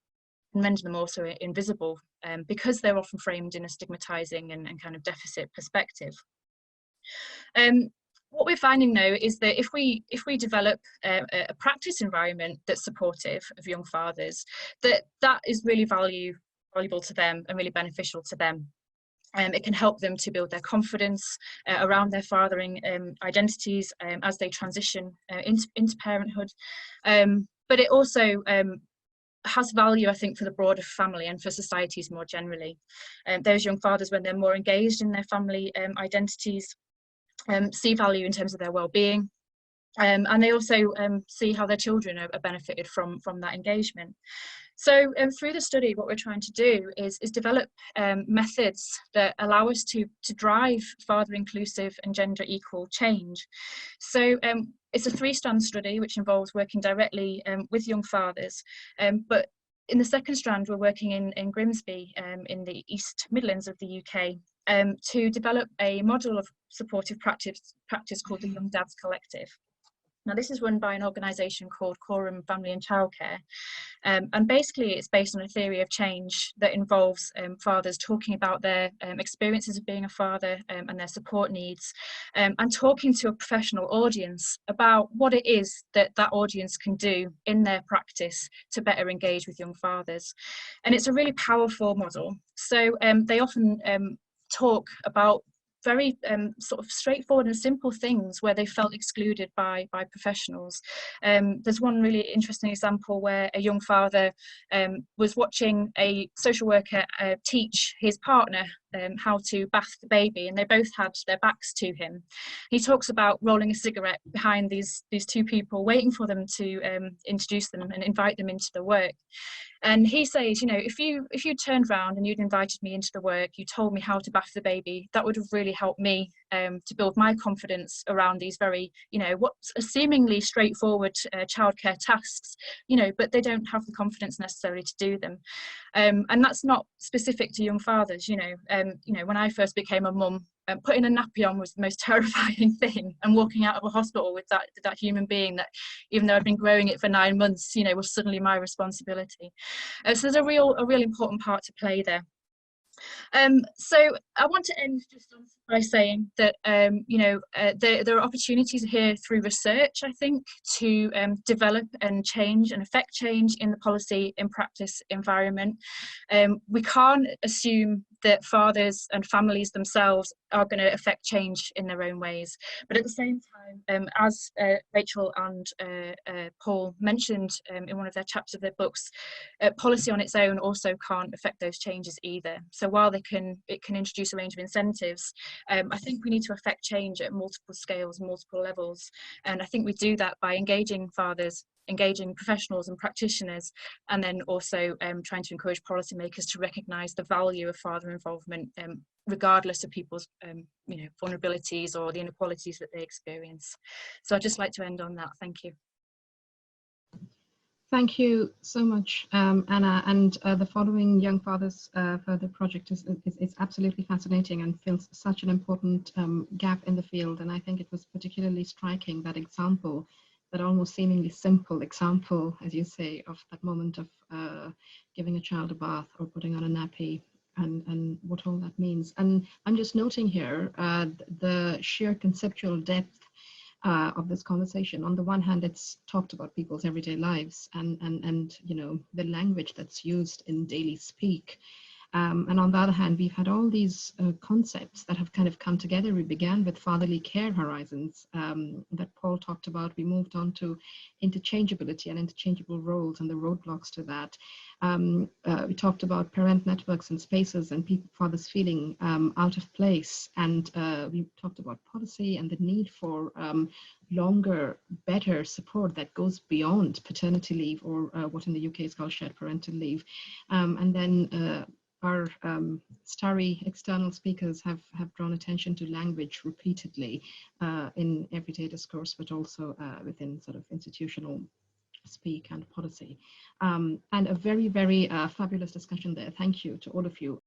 Speaker 7: and render them also invisible because they're often framed in a stigmatizing and kind of deficit perspective. What we're finding now is that if we develop a practice environment that's supportive of young fathers, that is really valuable to them and really beneficial to them. It can help them to build their confidence around their fathering identities as they transition into parenthood. But it also has value, I think, for the broader family and for societies more generally. Those young fathers, when they're more engaged in their family identities, see value in terms of their well-being. And they also see how their children are benefited from that engagement. So through the study, what we're trying to do is develop methods that allow us to drive father inclusive and gender equal change. So it's a 3-strand study which involves working directly with young fathers, but in the 2nd strand we're working in Grimsby in the East Midlands of the UK to develop a model of supportive practice called the Young Dads Collective. Now, this is run by an organisation called Quorum Family and Childcare, and basically it's based on a theory of change that involves fathers talking about their experiences of being a father and their support needs, and talking to a professional audience about what it is that that audience can do in their practice to better engage with young fathers. And it's a really powerful model. So they often talk about very sort of straightforward and simple things where they felt excluded by professionals. There's one really interesting example where a young father was watching a social worker teach his partner how to bath the baby, and they both had their backs to him. He talks about rolling a cigarette behind these two people, waiting for them to introduce them and invite them into the work. And he says, you know, if you turned round and you'd invited me into the work, you told me how to bath the baby, that would have really helped me to build my confidence around these very, you know, what's seemingly straightforward childcare tasks, you know, but they don't have the confidence necessarily to do them. And that's not specific to young fathers, you know. When I first became a mum, putting a nappy on was the most terrifying thing, and walking out of a hospital with that human being that, even though I'd been growing it for 9 months, you know, was suddenly my responsibility. So there's a real important part to play there. So I want to end just by saying that there are opportunities here through research, I think, to develop and change and affect change in the policy in practice environment. We can't assume that fathers and families themselves are going to affect change in their own ways, but at the same time, as Rachel and Paul mentioned in one of their chapters of their books, policy on its own also can't affect those changes either. So while it can introduce a range of incentives, I think we need to affect change at multiple scales, multiple levels, and I think we do that by engaging fathers, engaging professionals and practitioners, and then also trying to encourage policymakers to recognise the value of father involvement, regardless of people's vulnerabilities or the inequalities that they experience. So I'd just like to end on that. Thank you.
Speaker 1: Thank you so much, Anna. And the following Young Fathers Further project is absolutely fascinating and fills such an important gap in the field. And I think it was particularly striking, that example, that almost seemingly simple example, as you say, of that moment of giving a child a bath or putting on a nappy, and what all that means. And I'm just noting here the sheer conceptual depth of this conversation. On the one hand, it's talked about people's everyday lives and you know, the language that's used in daily speak. And on the other hand, we've had all these concepts that have kind of come together. We began with fatherly care horizons that Paul talked about. We moved on to interchangeability and interchangeable roles and the roadblocks to that. We talked about parent networks and spaces and fathers feeling out of place. And we talked about policy and the need for longer, better support that goes beyond paternity leave, or what in the UK is called shared parental leave. And then our starry external speakers have drawn attention to language repeatedly in everyday discourse, but also within sort of institutional speak and policy. And a very, very fabulous discussion there. Thank you to all of you.